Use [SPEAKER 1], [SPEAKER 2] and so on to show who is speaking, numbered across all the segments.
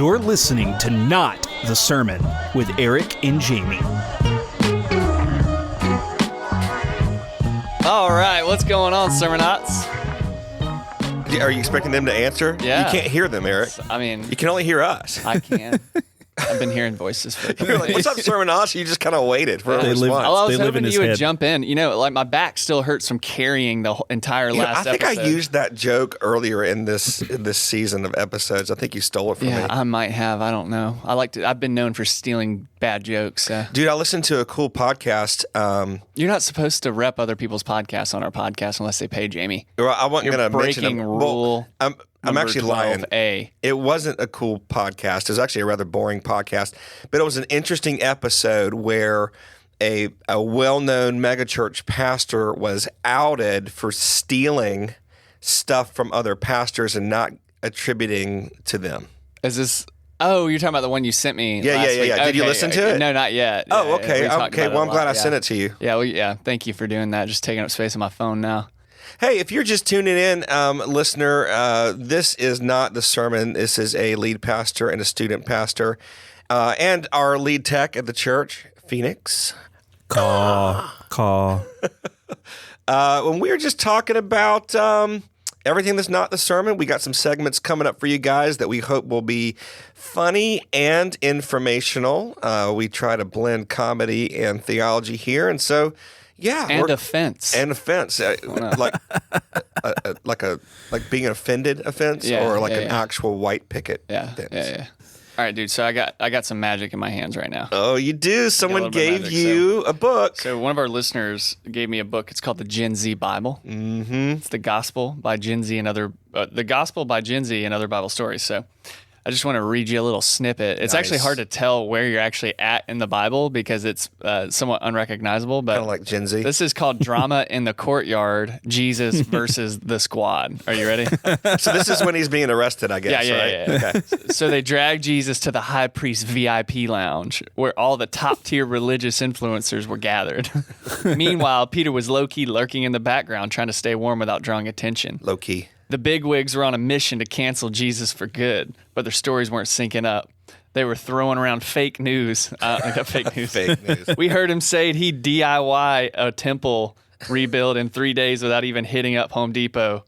[SPEAKER 1] You're listening to Not the Sermon with Eric and Jamie.
[SPEAKER 2] All right, what's going on, Sermonauts?
[SPEAKER 3] Are you expecting them to answer?
[SPEAKER 2] Yeah.
[SPEAKER 3] You can't hear them, Eric.
[SPEAKER 2] I mean,
[SPEAKER 3] You can only hear us.
[SPEAKER 2] I can. I've been hearing voices for
[SPEAKER 3] You're like, what's up, Sermon Us? You just kind of waited for a
[SPEAKER 1] They live-
[SPEAKER 3] response.
[SPEAKER 2] Oh, I was
[SPEAKER 1] They live
[SPEAKER 2] hoping
[SPEAKER 1] in his
[SPEAKER 2] you would
[SPEAKER 1] head.
[SPEAKER 2] jump in. You know, like my back still hurts from carrying the entire
[SPEAKER 3] You know,
[SPEAKER 2] last
[SPEAKER 3] I think
[SPEAKER 2] episode.
[SPEAKER 3] I used that joke earlier in this season of episodes. I think you stole it from
[SPEAKER 2] Yeah,
[SPEAKER 3] me.
[SPEAKER 2] I might have. I don't know. I've been known for stealing bad jokes.
[SPEAKER 3] Dude, I listened to a cool podcast.
[SPEAKER 2] You're not supposed to rep other people's podcasts on our podcast unless they pay Jamie.
[SPEAKER 3] Well, I wasn't
[SPEAKER 2] You're
[SPEAKER 3] going to mention
[SPEAKER 2] breaking
[SPEAKER 3] them.
[SPEAKER 2] rule.
[SPEAKER 3] Well, I'm
[SPEAKER 2] number
[SPEAKER 3] actually lying.
[SPEAKER 2] 12A.
[SPEAKER 3] It wasn't a cool podcast. It was actually a rather boring podcast, but it was an interesting episode where a well-known megachurch pastor was outed for stealing stuff from other pastors and not attributing to them.
[SPEAKER 2] Is this? Oh, you're talking about the one you sent me.
[SPEAKER 3] Yeah,
[SPEAKER 2] last
[SPEAKER 3] yeah,
[SPEAKER 2] week.
[SPEAKER 3] yeah. Did you
[SPEAKER 2] Okay,
[SPEAKER 3] listen to it?
[SPEAKER 2] No, not yet.
[SPEAKER 3] Oh,
[SPEAKER 2] Yeah,
[SPEAKER 3] okay.
[SPEAKER 2] we talked
[SPEAKER 3] Okay.
[SPEAKER 2] about
[SPEAKER 3] Well,
[SPEAKER 2] it
[SPEAKER 3] I'm
[SPEAKER 2] a
[SPEAKER 3] glad
[SPEAKER 2] lot,
[SPEAKER 3] I sent it to you.
[SPEAKER 2] Yeah, yeah. Thank you for doing that. Just taking up space on my phone now.
[SPEAKER 3] Hey, if you're just tuning in, listener, this is not the sermon. This is a lead pastor and a student pastor, and our lead tech at the church, Phoenix.
[SPEAKER 1] Call.
[SPEAKER 3] When we were just talking about everything that's not the sermon, we got some segments coming up for you guys that we hope will be funny and informational. We try to blend comedy and theology here, and so. Yeah,
[SPEAKER 2] And offense.
[SPEAKER 3] like being an offended offense,
[SPEAKER 2] Yeah,
[SPEAKER 3] or like
[SPEAKER 2] yeah,
[SPEAKER 3] an
[SPEAKER 2] yeah.
[SPEAKER 3] actual white picket
[SPEAKER 2] Yeah,
[SPEAKER 3] offense.
[SPEAKER 2] yeah. All right, dude. So I got some magic in my hands right now.
[SPEAKER 3] Oh, you do. Someone
[SPEAKER 2] little bit of
[SPEAKER 3] gave
[SPEAKER 2] magic,
[SPEAKER 3] you a book.
[SPEAKER 2] So one of our listeners gave me a book. It's called the Gen Z Bible. Mm-hmm. It's the Gospel by Gen Z and other Bible stories. So I just want to read you a little snippet. It's actually
[SPEAKER 3] Nice.
[SPEAKER 2] hard to tell where you're actually at in the Bible because it's somewhat unrecognizable. But
[SPEAKER 3] Kind of like Gen Z.
[SPEAKER 2] this is called Drama in the Courtyard: Jesus versus the Squad. Are you ready?
[SPEAKER 3] So this is when he's being arrested, I guess,
[SPEAKER 2] Yeah.
[SPEAKER 3] right? Okay.
[SPEAKER 2] So they drag Jesus to the high priest VIP lounge where all the top tier religious influencers were gathered. Meanwhile, Peter was low-key lurking in the background trying to stay warm without drawing attention.
[SPEAKER 3] Low key.
[SPEAKER 2] The bigwigs were on a mission to cancel Jesus for good, but their stories weren't syncing up. They were throwing around fake news. Fake news.
[SPEAKER 3] Fake news.
[SPEAKER 2] We heard him say he'd DIY a temple rebuild in 3 days without even hitting up Home Depot.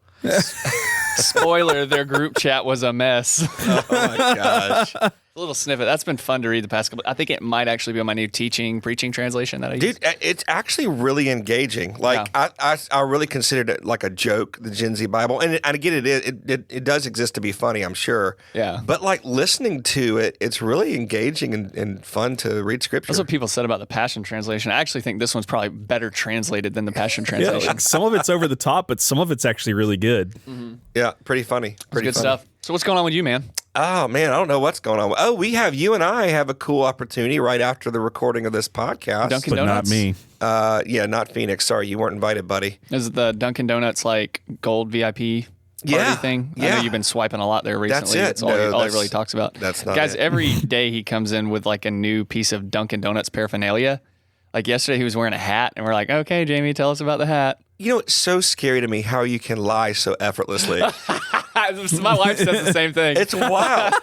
[SPEAKER 2] Spoiler, their group chat was a mess.
[SPEAKER 3] Oh my gosh.
[SPEAKER 2] A little snippet. That's been fun to read the past couple. I think it might actually be on my new preaching translation that I use.
[SPEAKER 3] Dude, it's actually really engaging. Like I really considered it like a joke, the Gen Z Bible, and I get it does exist to be funny, I'm sure.
[SPEAKER 2] Yeah.
[SPEAKER 3] But like listening to it, it's really engaging and fun to read scripture.
[SPEAKER 2] That's what people said about the Passion Translation. I actually think this one's probably better translated than the Passion
[SPEAKER 1] Yeah,
[SPEAKER 2] Translation.
[SPEAKER 1] like some of it's over the top, but some of it's actually really good.
[SPEAKER 3] Yeah, pretty funny. Pretty
[SPEAKER 2] Good
[SPEAKER 3] funny.
[SPEAKER 2] stuff. So what's going on with you, man?
[SPEAKER 3] Oh man, I don't know what's going on. Oh, you and I have a cool opportunity right after the recording of this podcast.
[SPEAKER 2] Dunkin'
[SPEAKER 1] But
[SPEAKER 2] Donuts?
[SPEAKER 1] not me.
[SPEAKER 3] Yeah, not Phoenix. Sorry, you weren't invited, buddy.
[SPEAKER 2] Is the Dunkin' Donuts like gold VIP party
[SPEAKER 3] Yeah,
[SPEAKER 2] thing? I
[SPEAKER 3] yeah.
[SPEAKER 2] know you've been swiping a lot there recently.
[SPEAKER 3] That's it.
[SPEAKER 2] all,
[SPEAKER 3] No,
[SPEAKER 2] all he
[SPEAKER 3] that's-
[SPEAKER 2] really talks about.
[SPEAKER 3] that's not
[SPEAKER 2] Guys,
[SPEAKER 3] it.
[SPEAKER 2] every day he comes in with like a new piece of Dunkin' Donuts paraphernalia. Like yesterday he was wearing a hat and we're like, okay, Jamie, tell us about the hat.
[SPEAKER 3] You know, it's so scary to me how you can lie so effortlessly.
[SPEAKER 2] My wife says the same thing.
[SPEAKER 3] It's wild.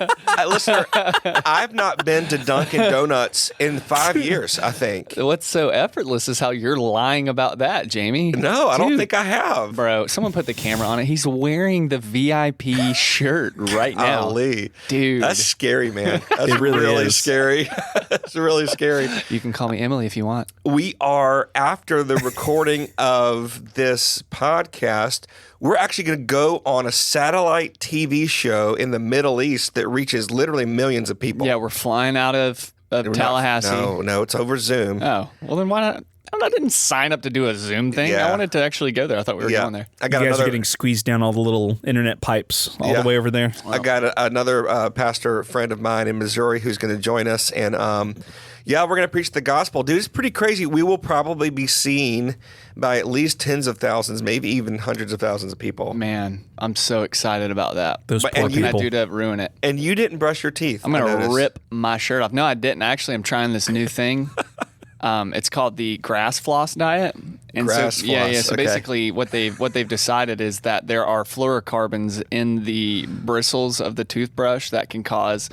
[SPEAKER 3] Listener, I've not been to Dunkin' Donuts in 5 years, I think.
[SPEAKER 2] What's so effortless is how you're lying about that, Jamie.
[SPEAKER 3] No, I don't
[SPEAKER 2] Dude,
[SPEAKER 3] think I have.
[SPEAKER 2] Bro, someone put the camera on it. He's wearing the VIP shirt right now.
[SPEAKER 3] Golly.
[SPEAKER 2] Dude.
[SPEAKER 3] That's scary, man. That's
[SPEAKER 1] It really is.
[SPEAKER 3] scary. It's really scary.
[SPEAKER 2] You can call me Emily if you want.
[SPEAKER 3] We are, after the recording of this podcast, we're actually going to go on a satellite TV show in the Middle East that reaches literally millions of people.
[SPEAKER 2] Yeah, we're flying out of
[SPEAKER 3] We're not-
[SPEAKER 2] Tallahassee.
[SPEAKER 3] No, it's over Zoom.
[SPEAKER 2] Oh, well then why not? I didn't sign up to do a Zoom thing.
[SPEAKER 3] Yeah.
[SPEAKER 2] I wanted to actually go there. I thought we were going there.
[SPEAKER 3] I
[SPEAKER 1] You
[SPEAKER 3] got
[SPEAKER 1] guys
[SPEAKER 3] another.
[SPEAKER 1] are getting squeezed down all the little internet pipes all
[SPEAKER 3] Yeah.
[SPEAKER 1] the way over there.
[SPEAKER 3] I got another pastor friend of mine in Missouri who's going to join us, and yeah, we're going to preach the gospel, dude. It's pretty crazy. We will probably be seen by at least tens of thousands, maybe even hundreds of thousands of people.
[SPEAKER 2] Man, I'm so excited about that.
[SPEAKER 1] Those
[SPEAKER 3] But-
[SPEAKER 1] poor
[SPEAKER 3] and you-
[SPEAKER 2] That
[SPEAKER 1] people.
[SPEAKER 2] dude up ruin it.
[SPEAKER 3] And you didn't brush your teeth.
[SPEAKER 2] I'm
[SPEAKER 3] I
[SPEAKER 2] gonna
[SPEAKER 3] noticed.
[SPEAKER 2] rip my shirt off. No, I didn't. Actually, I'm trying this new thing. It's called the grass floss diet. And
[SPEAKER 3] Grass
[SPEAKER 2] so, yeah.
[SPEAKER 3] floss,
[SPEAKER 2] So
[SPEAKER 3] okay.
[SPEAKER 2] basically, what they've decided is that there are fluorocarbons in the bristles of the toothbrush that can cause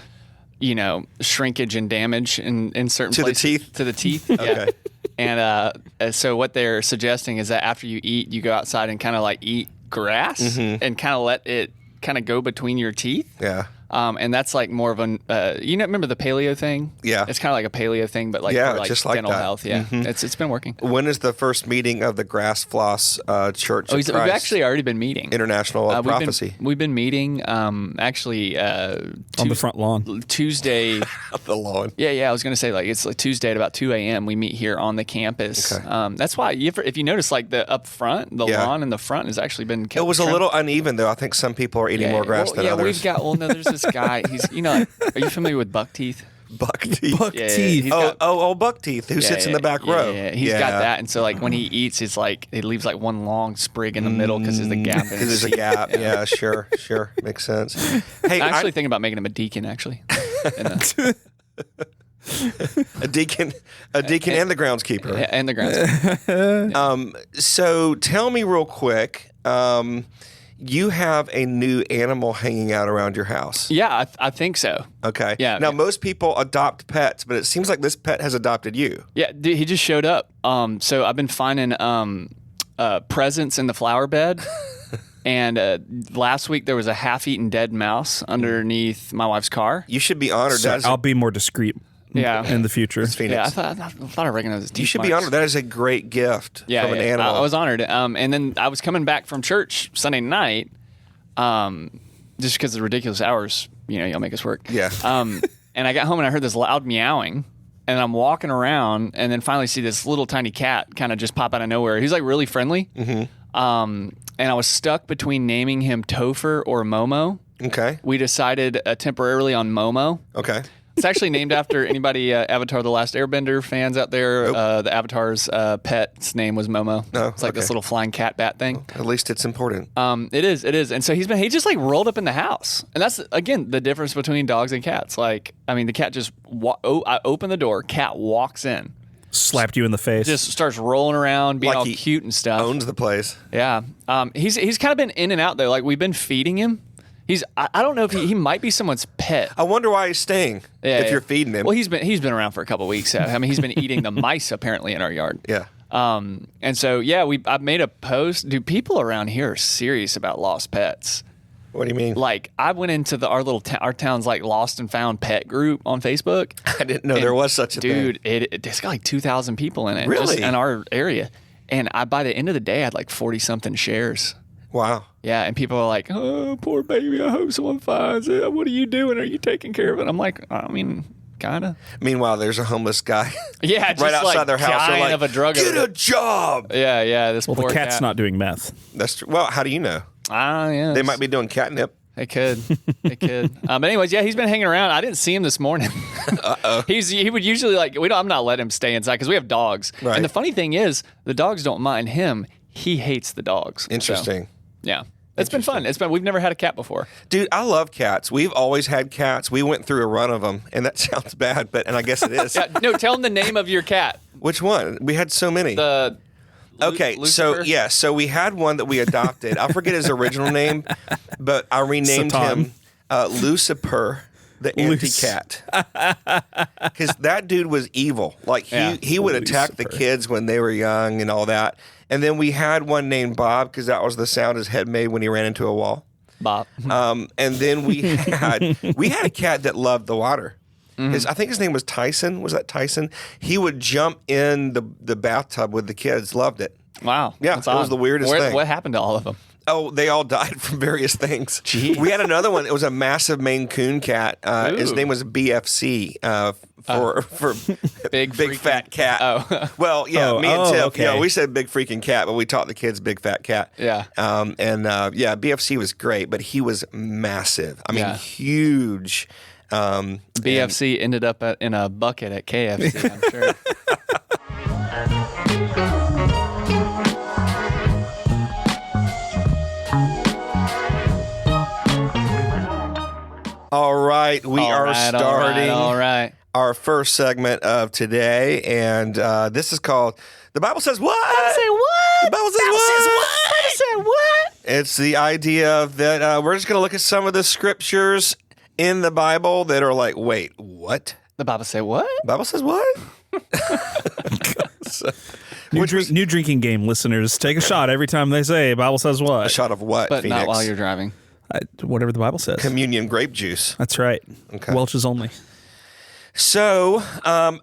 [SPEAKER 2] shrinkage and damage in certain
[SPEAKER 3] To the
[SPEAKER 2] places.
[SPEAKER 3] teeth?
[SPEAKER 2] To the teeth.
[SPEAKER 3] Okay.
[SPEAKER 2] Yeah. And so what they're suggesting is that after you eat, you go outside and kind of like eat grass and kind of let it kind of go between your teeth.
[SPEAKER 3] Yeah.
[SPEAKER 2] And that's like more of an, remember the paleo thing?
[SPEAKER 3] Yeah.
[SPEAKER 2] It's kind of like a paleo thing, but like
[SPEAKER 3] Yeah,
[SPEAKER 2] for like
[SPEAKER 3] just like
[SPEAKER 2] dental
[SPEAKER 3] that.
[SPEAKER 2] health. Yeah. It's been working.
[SPEAKER 3] When is the first meeting of the Grass Floss Church of
[SPEAKER 2] We've
[SPEAKER 3] Christ
[SPEAKER 2] actually already been meeting.
[SPEAKER 3] International of Prophecy?
[SPEAKER 2] We've been meeting actually
[SPEAKER 1] On the front lawn.
[SPEAKER 2] Tuesday.
[SPEAKER 3] The lawn.
[SPEAKER 2] Yeah. I was going to say like it's like Tuesday at about 2 a.m. We meet here on the campus.
[SPEAKER 3] Okay.
[SPEAKER 2] That's why if you notice like the up front, the lawn in the front has actually been kept.
[SPEAKER 3] It was a little uneven, though. I think some people are eating more grass than others.
[SPEAKER 2] There's this guy. He's are you familiar with buck teeth?
[SPEAKER 3] Buck teeth.
[SPEAKER 1] Buck
[SPEAKER 2] Yeah,
[SPEAKER 1] teeth.
[SPEAKER 2] he's got-
[SPEAKER 3] Buck teeth, who sits in the back row.
[SPEAKER 2] Yeah, he's got that, and so like when he eats, it's like it leaves like one long sprig in the middle because there's a gap.
[SPEAKER 3] Because there's a gap. Yeah, sure. Makes sense. Hey,
[SPEAKER 2] I'm actually thinking about making him a deacon, actually.
[SPEAKER 3] a deacon and the groundskeeper.
[SPEAKER 2] And the grounds.
[SPEAKER 3] So tell me real quick, you have a new animal hanging out around your house.
[SPEAKER 2] Yeah, I think so.
[SPEAKER 3] Okay.
[SPEAKER 2] Yeah.
[SPEAKER 3] Now, most people adopt pets, but it seems like this pet has adopted you.
[SPEAKER 2] Yeah, dude, he just showed up. So I've been finding presents in the flower bed. And last week there was a half-eaten dead mouse underneath my wife's car.
[SPEAKER 3] You should be honored.
[SPEAKER 1] So I'll be more discreet in the future.
[SPEAKER 3] Phoenix.
[SPEAKER 2] Yeah, I thought I recognized his teeth.
[SPEAKER 3] You should
[SPEAKER 2] marks.
[SPEAKER 3] be honored. That is a great gift from an animal.
[SPEAKER 2] I was honored. And then I was coming back from church Sunday night, just because of the ridiculous hours, y'all make us work.
[SPEAKER 3] Yeah.
[SPEAKER 2] And I got home and I heard this loud meowing. And I'm walking around and then finally see this little tiny cat kind of just pop out of nowhere. He's like really friendly. And I was stuck between naming him Topher or Momo.
[SPEAKER 3] Okay.
[SPEAKER 2] We decided temporarily on Momo.
[SPEAKER 3] Okay.
[SPEAKER 2] It's actually named after anybody Avatar: The Last Airbender fans out there.
[SPEAKER 3] Nope.
[SPEAKER 2] The Avatar's pet's name was Momo.
[SPEAKER 3] Oh,
[SPEAKER 2] it's like this
[SPEAKER 3] okay.
[SPEAKER 2] little flying cat bat thing.
[SPEAKER 3] At least it's important.
[SPEAKER 2] It is. And so he just like rolled up in the house. And that's, again, the difference between dogs and cats. Like, I mean, the cat just, I open the door, cat walks in.
[SPEAKER 1] Slapped you in the face.
[SPEAKER 2] Just starts rolling around, being
[SPEAKER 3] Like
[SPEAKER 2] all
[SPEAKER 3] he
[SPEAKER 2] cute and stuff.
[SPEAKER 3] Owns the place.
[SPEAKER 2] Yeah. He's kind of been in and out though. Like we've been feeding him. I don't know if he might be someone's pet.
[SPEAKER 3] I wonder why he's staying if you're feeding him.
[SPEAKER 2] Well, he's been around for a couple of weeks. So, I mean, he's been eating the mice apparently in our yard.
[SPEAKER 3] Yeah.
[SPEAKER 2] And so I made a post. Dude, people around here are serious about lost pets.
[SPEAKER 3] What do you mean?
[SPEAKER 2] Like I went into our town's like lost and found pet group on Facebook.
[SPEAKER 3] I didn't know there was such a thing.
[SPEAKER 2] Dude, it's got like 2,000 people in it.
[SPEAKER 3] Really?
[SPEAKER 2] Just in our area. And by the end of the day, I had like 40 something shares.
[SPEAKER 3] Wow.
[SPEAKER 2] Yeah, and people are like, "Oh, poor baby. I hope someone finds it. What are you doing? Are you taking care of it?" I'm like, I mean, kinda.
[SPEAKER 3] Meanwhile, there's a homeless guy
[SPEAKER 2] Yeah, just
[SPEAKER 3] right outside
[SPEAKER 2] like
[SPEAKER 3] their house. They're
[SPEAKER 2] dying
[SPEAKER 3] like,
[SPEAKER 2] of a drug
[SPEAKER 3] get
[SPEAKER 2] overdose.
[SPEAKER 3] a job.
[SPEAKER 2] Yeah. This
[SPEAKER 1] well,
[SPEAKER 2] poor
[SPEAKER 1] the cat's
[SPEAKER 2] cat.
[SPEAKER 1] not doing meth.
[SPEAKER 3] That's true. Well, how do you know?
[SPEAKER 2] Yeah.
[SPEAKER 3] They might be doing catnip.
[SPEAKER 2] They could. But anyways, yeah, he's been hanging around. I didn't see him this morning. He would usually like I'm not letting him stay inside because we have dogs.
[SPEAKER 3] Right.
[SPEAKER 2] And the funny thing is, the dogs don't mind him. He hates the dogs. So,
[SPEAKER 3] Interesting.
[SPEAKER 2] yeah. It's been fun. We've never had a cat before.
[SPEAKER 3] Dude, I love cats. We've always had cats. We went through a run of them, and that sounds bad, and I guess it is.
[SPEAKER 2] Yeah, no, tell him the name of your cat.
[SPEAKER 3] Which one? We had so many. Okay,
[SPEAKER 2] Lucifer?
[SPEAKER 3] so we had one that we adopted. I forget his original name, but I renamed
[SPEAKER 1] Satan.
[SPEAKER 3] him Lucifer, the anti-cat, because that dude was evil. Like he would attack the
[SPEAKER 1] Lucifer.
[SPEAKER 3] kids when they were young and all that. And then we had one named Bob because that was the sound his head made when he ran into a wall.
[SPEAKER 2] Bob.
[SPEAKER 3] And then we had a cat that loved the water. I think his name was Tyson. Was that Tyson? He would jump in the bathtub with the kids. Loved it.
[SPEAKER 2] Wow.
[SPEAKER 3] Yeah,
[SPEAKER 2] That's
[SPEAKER 3] it was
[SPEAKER 2] odd.
[SPEAKER 3] the weirdest thing.
[SPEAKER 2] What happened to all of them?
[SPEAKER 3] Oh, they all died from various things.
[SPEAKER 2] Jeez.
[SPEAKER 3] We had another one. It was a massive Maine Coon cat. His
[SPEAKER 2] Ooh.
[SPEAKER 3] name was BFC for
[SPEAKER 2] Big
[SPEAKER 3] fat cat.
[SPEAKER 2] Oh.
[SPEAKER 3] Well, yeah, me and Tiff.
[SPEAKER 1] okay.
[SPEAKER 3] Yeah, we said big freaking cat, but we taught the kids big fat cat.
[SPEAKER 2] Yeah.
[SPEAKER 3] BFC was great, but he was massive. I mean,
[SPEAKER 2] Yeah.
[SPEAKER 3] huge.
[SPEAKER 2] BFC ended up in a bucket at KFC, I'm sure.
[SPEAKER 3] All right, we are starting
[SPEAKER 2] All right.
[SPEAKER 3] our first segment of today, and this is called "The Bible Says What."
[SPEAKER 2] Say what?
[SPEAKER 3] The Bible says what?
[SPEAKER 2] Say what?
[SPEAKER 3] It's the idea of that we're just going to look at some of the scriptures in the Bible that are like, wait, what?
[SPEAKER 2] The Bible say what?
[SPEAKER 3] The Bible says what? So,
[SPEAKER 4] New drinking game listeners, take a shot every time they say Bible says
[SPEAKER 3] a
[SPEAKER 4] what.
[SPEAKER 3] shot of what,
[SPEAKER 2] But
[SPEAKER 3] Phoenix?
[SPEAKER 2] not while you're driving.
[SPEAKER 4] Whatever the Bible says.
[SPEAKER 3] Communion grape juice.
[SPEAKER 4] That's right.
[SPEAKER 3] Okay.
[SPEAKER 4] Welch's only.
[SPEAKER 3] So, can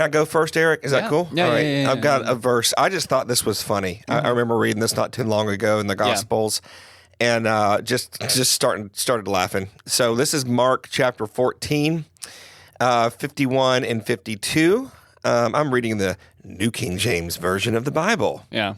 [SPEAKER 3] I go first, Eric? Is that cool?
[SPEAKER 2] Yeah,
[SPEAKER 3] All right.
[SPEAKER 2] yeah.
[SPEAKER 3] I've got a verse. I just thought this was funny. I remember reading this not too long ago in the Gospels, and just started laughing. So this is Mark chapter 14, 51 and 52. I'm reading the New King James Version of the Bible.
[SPEAKER 2] Yeah.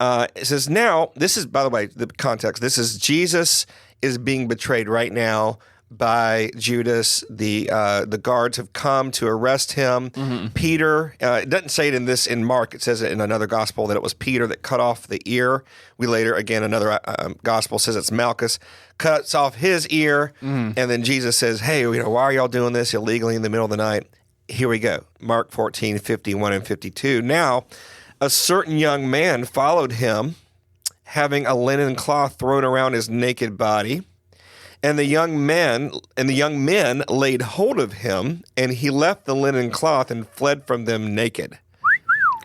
[SPEAKER 3] It says, now, this is, by the way, the context. This is Jesus is being betrayed right now by Judas. The guards have come to arrest him. Peter, it doesn't say it in Mark. It says it in another gospel that it was Peter that cut off the ear. We later, again, another gospel says it's Malchus, cuts off his ear. And then Jesus says, hey, why are y'all doing this illegally in the middle of the night? Here we go. Mark 14, 51 and 52. Now, a certain young man followed him, having a linen cloth thrown around his naked body. And the young men laid hold of him, and he left the linen cloth and fled from them naked.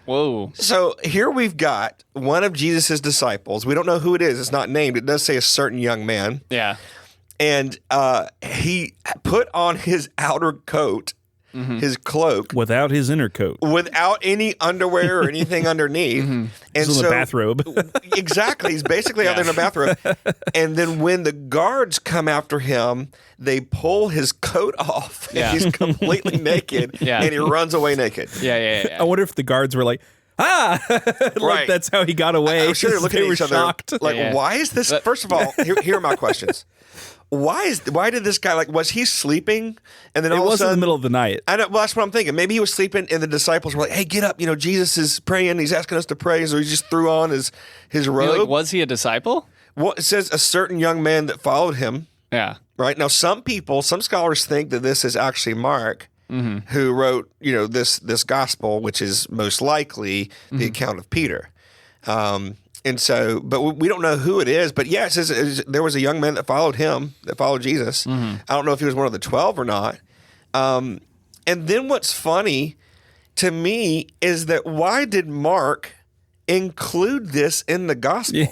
[SPEAKER 2] Whoa.
[SPEAKER 3] So here we've got one of Jesus' disciples. We don't know who it is. It's not named. It does say a certain young man.
[SPEAKER 2] Yeah.
[SPEAKER 3] And he put on his outer coat, his cloak,
[SPEAKER 4] Without his inner coat.
[SPEAKER 3] without any underwear or anything underneath. And
[SPEAKER 4] He's in a bathrobe.
[SPEAKER 3] Exactly. He's basically out there in a bathrobe. And then when the guards come after him, they pull his coat off.
[SPEAKER 2] Yeah.
[SPEAKER 3] He's completely naked.
[SPEAKER 2] Yeah.
[SPEAKER 3] And he runs away naked.
[SPEAKER 2] Yeah.
[SPEAKER 4] I wonder if the guards were like, like
[SPEAKER 3] Right.
[SPEAKER 4] that's how he got away.
[SPEAKER 3] I'm sure they're looking
[SPEAKER 4] They
[SPEAKER 3] at
[SPEAKER 4] were
[SPEAKER 3] each other
[SPEAKER 4] shocked.
[SPEAKER 3] like,
[SPEAKER 2] Yeah.
[SPEAKER 3] why is this? First of all, here are my questions. Why did this guy, was he sleeping? And then
[SPEAKER 4] It
[SPEAKER 3] all of a
[SPEAKER 4] was in
[SPEAKER 3] sudden,
[SPEAKER 4] the middle of the night.
[SPEAKER 3] I know, well, that's what I'm thinking. Maybe he was sleeping, and the disciples were like, "Hey, get up! Jesus is praying. He's asking us to pray." So he just threw on his robe.
[SPEAKER 2] Was he a disciple?
[SPEAKER 3] Well, it says a certain young man that followed him.
[SPEAKER 2] Yeah.
[SPEAKER 3] Right now, some scholars think that this is actually Mark, who wrote, this gospel, which is most likely the account of Peter. And so, but we don't know who it is. But yeah, it says there was a young man that followed him, that followed Jesus. I don't know if he was one of the 12 or not. And then what's funny to me is that why did Mark include this in the gospel?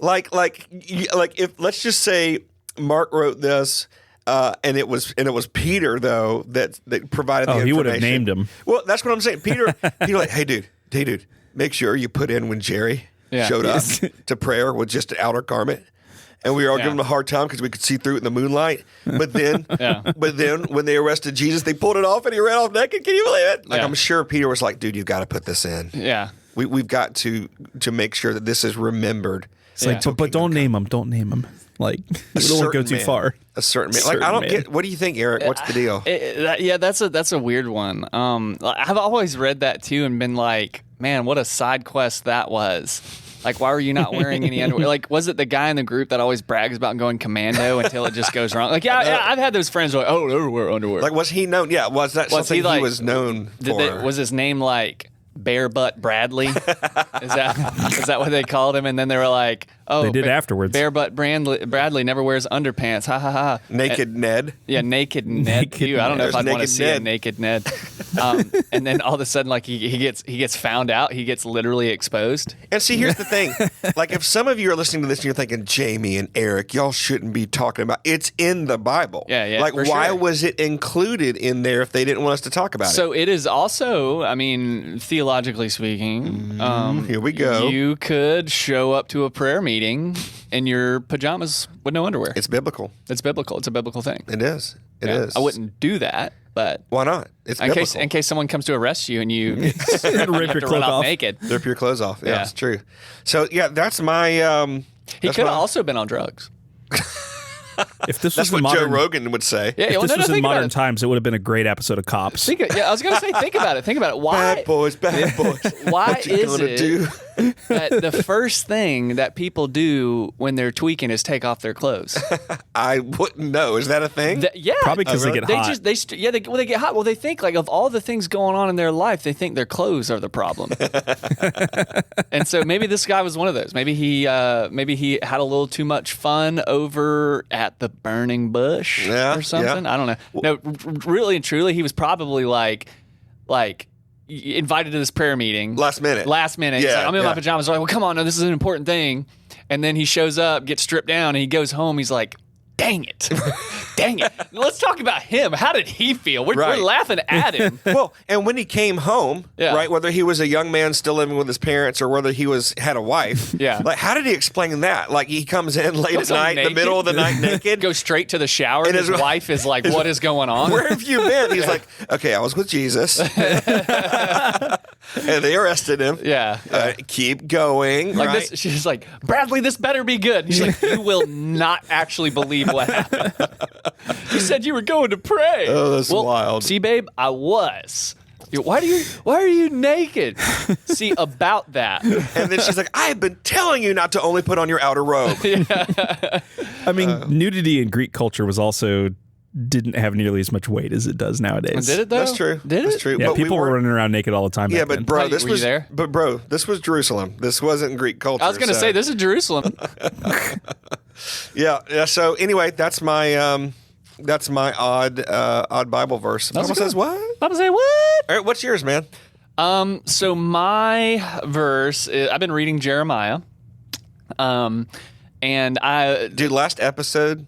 [SPEAKER 3] like if let's just say Mark wrote this. And it was Peter though that provided the information.
[SPEAKER 4] He would have named him.
[SPEAKER 3] Well, that's what I'm saying. Peter like, hey dude, make sure you put in when Jerry showed up to prayer with just an outer garment, and we were all giving him a hard time because we could see through it in the moonlight. But then, when they arrested Jesus, they pulled it off and he ran off naked. Can you believe it? I'm sure Peter was like, dude, you've got to put this in.
[SPEAKER 2] Yeah.
[SPEAKER 3] We've got to make sure that this is remembered.
[SPEAKER 4] It's like, but don't name him. Don't name him. Like, we don't want to go too far.
[SPEAKER 3] A certain man. I don't get. What do you think, Eric? What's the deal?
[SPEAKER 2] That's a weird one. I've always read that too and been like, man, what a side quest that was. Like, why were you not wearing any underwear? Like, was it the guy in the group that always brags about going commando until it just goes wrong? Like, I've had those friends who are like, oh, never wear underwear.
[SPEAKER 3] Like, was he known? Yeah, was that something he was known for?
[SPEAKER 2] Was his name like Bare Butt Bradley? Is that what they called him? And then they were like, oh,
[SPEAKER 4] they did afterwards.
[SPEAKER 2] Bare Butt Bradley never wears underpants. Ha ha ha.
[SPEAKER 3] Naked Ned.
[SPEAKER 2] Yeah, naked Ned. Too. I don't know if I'd want to see a naked Ned. And then all of a sudden, like he gets found out. He gets literally exposed.
[SPEAKER 3] And see, here's the thing. Like, if some of you are listening to this and you're thinking, Jamie and Eric, y'all shouldn't be talking about it's in the Bible.
[SPEAKER 2] Yeah.
[SPEAKER 3] Like, why
[SPEAKER 2] sure.
[SPEAKER 3] was it included in there if they didn't want us to talk about it?
[SPEAKER 2] So it is also, I mean, theologically speaking,
[SPEAKER 3] here we go.
[SPEAKER 2] You could show up to a prayer meeting in your pajamas with no underwear.
[SPEAKER 3] It's biblical.
[SPEAKER 2] It's biblical. It's a biblical thing.
[SPEAKER 3] It is. It is.
[SPEAKER 2] I wouldn't do that, but
[SPEAKER 3] Why not? It's biblical.
[SPEAKER 2] in case someone comes to arrest you and you
[SPEAKER 4] Rip your cloak off.
[SPEAKER 2] naked.
[SPEAKER 3] Rip your clothes off. Yeah,
[SPEAKER 2] Yeah.
[SPEAKER 3] it's true. So yeah, that's my.
[SPEAKER 2] He could have also been on drugs.
[SPEAKER 4] If this
[SPEAKER 3] That's
[SPEAKER 4] was in
[SPEAKER 3] what Joe
[SPEAKER 4] modern,
[SPEAKER 3] Rogan would say.
[SPEAKER 2] Yeah,
[SPEAKER 4] if
[SPEAKER 2] well,
[SPEAKER 4] this was in
[SPEAKER 2] think about
[SPEAKER 4] modern
[SPEAKER 2] it.
[SPEAKER 4] times, it would have been a great episode of Cops.
[SPEAKER 2] I was gonna say, think about it. Why?
[SPEAKER 3] Bad boys.
[SPEAKER 2] Why
[SPEAKER 3] What you
[SPEAKER 2] is
[SPEAKER 3] gonna
[SPEAKER 2] it?
[SPEAKER 3] do?
[SPEAKER 2] that the first thing that people do when they're tweaking is take off their clothes.
[SPEAKER 3] I wouldn't know. Is that a thing?
[SPEAKER 2] Yeah,
[SPEAKER 4] Probably because they get hot.
[SPEAKER 2] They get hot. Well, they think like of all the things going on in their life, they think their clothes are the problem. And so maybe this guy was one of those. Maybe he had a little too much fun over at the burning bush or something.
[SPEAKER 3] Yeah.
[SPEAKER 2] I don't know. No, really and truly, he was probably like invited to this prayer meeting
[SPEAKER 3] Last minute.
[SPEAKER 2] He's
[SPEAKER 3] Yeah,
[SPEAKER 2] like, I'm in my
[SPEAKER 3] yeah.
[SPEAKER 2] pajamas. I'm like, well, come on, no, this is an important thing. And then he shows up, gets stripped down, and he goes home. He's like, dang it. Let's talk about him. How did he feel? We're laughing at him.
[SPEAKER 3] Well, and when he came home,
[SPEAKER 2] Yeah.
[SPEAKER 3] right, whether he was a young man still living with his parents or whether he had a wife,
[SPEAKER 2] Yeah.
[SPEAKER 3] like how did he explain that? Like he comes in late
[SPEAKER 2] Comes
[SPEAKER 3] at
[SPEAKER 2] home
[SPEAKER 3] night, in the
[SPEAKER 2] naked.
[SPEAKER 3] might of the night, naked.
[SPEAKER 2] Goes straight to the shower, and
[SPEAKER 3] And
[SPEAKER 2] his
[SPEAKER 3] his-
[SPEAKER 2] wife is like, what is going on?
[SPEAKER 3] Where have you been? He's like, okay, I was with Jesus, and they arrested him.
[SPEAKER 2] Yeah.
[SPEAKER 3] Keep going.
[SPEAKER 2] Like
[SPEAKER 3] right?
[SPEAKER 2] this, she's like, Bradley, this better be good. He's like, you will not actually believe what happened. You said you were going to pray.
[SPEAKER 3] Oh, that's wild.
[SPEAKER 2] See, babe, I was. Why are you naked? See, about that.
[SPEAKER 3] And then she's like, I have been telling you not to only put on your outer robe.
[SPEAKER 4] I mean, nudity in Greek culture was also didn't have nearly as much weight as it does nowadays.
[SPEAKER 2] Did it though?
[SPEAKER 3] That's true.
[SPEAKER 2] Did it?
[SPEAKER 3] That's true.
[SPEAKER 4] Yeah,
[SPEAKER 3] But
[SPEAKER 4] people
[SPEAKER 3] we
[SPEAKER 4] were running around naked all the time.
[SPEAKER 3] Yeah,
[SPEAKER 4] back
[SPEAKER 3] but
[SPEAKER 4] then.
[SPEAKER 3] bro,
[SPEAKER 2] Wait,
[SPEAKER 3] this
[SPEAKER 2] were you
[SPEAKER 3] was
[SPEAKER 2] there?
[SPEAKER 3] But bro, this was Jerusalem. This wasn't Greek culture.
[SPEAKER 2] I was going to say, this is Jerusalem.
[SPEAKER 3] Yeah. So anyway, that's my odd Bible verse. Bible says what?
[SPEAKER 2] Bible say what?
[SPEAKER 3] All right, what's yours, man?
[SPEAKER 2] So my verse, I've been reading Jeremiah. And I...
[SPEAKER 3] Dude, last episode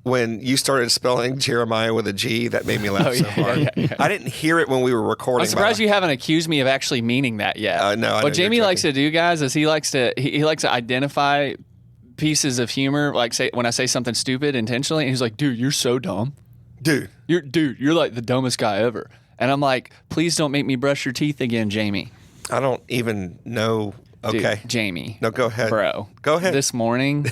[SPEAKER 3] when you started spelling Jeremiah with a G, that made me laugh so hard.
[SPEAKER 2] yeah.
[SPEAKER 3] I didn't hear it when we were recording.
[SPEAKER 2] I'm surprised you haven't accused me of actually meaning that yet.
[SPEAKER 3] No, I know
[SPEAKER 2] What
[SPEAKER 3] you're
[SPEAKER 2] Jamie likes
[SPEAKER 3] joking.
[SPEAKER 2] to do, guys, is he likes to identify pieces of humor, like say when I say something stupid intentionally, and he's like, "Dude, you're so dumb.
[SPEAKER 3] Dude.
[SPEAKER 2] You're like the dumbest guy ever." And I'm like, "Please don't make me brush your teeth again, Jamie."
[SPEAKER 3] I don't even know.
[SPEAKER 2] Dude,
[SPEAKER 3] Okay.
[SPEAKER 2] Jamie.
[SPEAKER 3] No, go ahead.
[SPEAKER 2] Bro.
[SPEAKER 3] Go ahead.
[SPEAKER 2] This morning,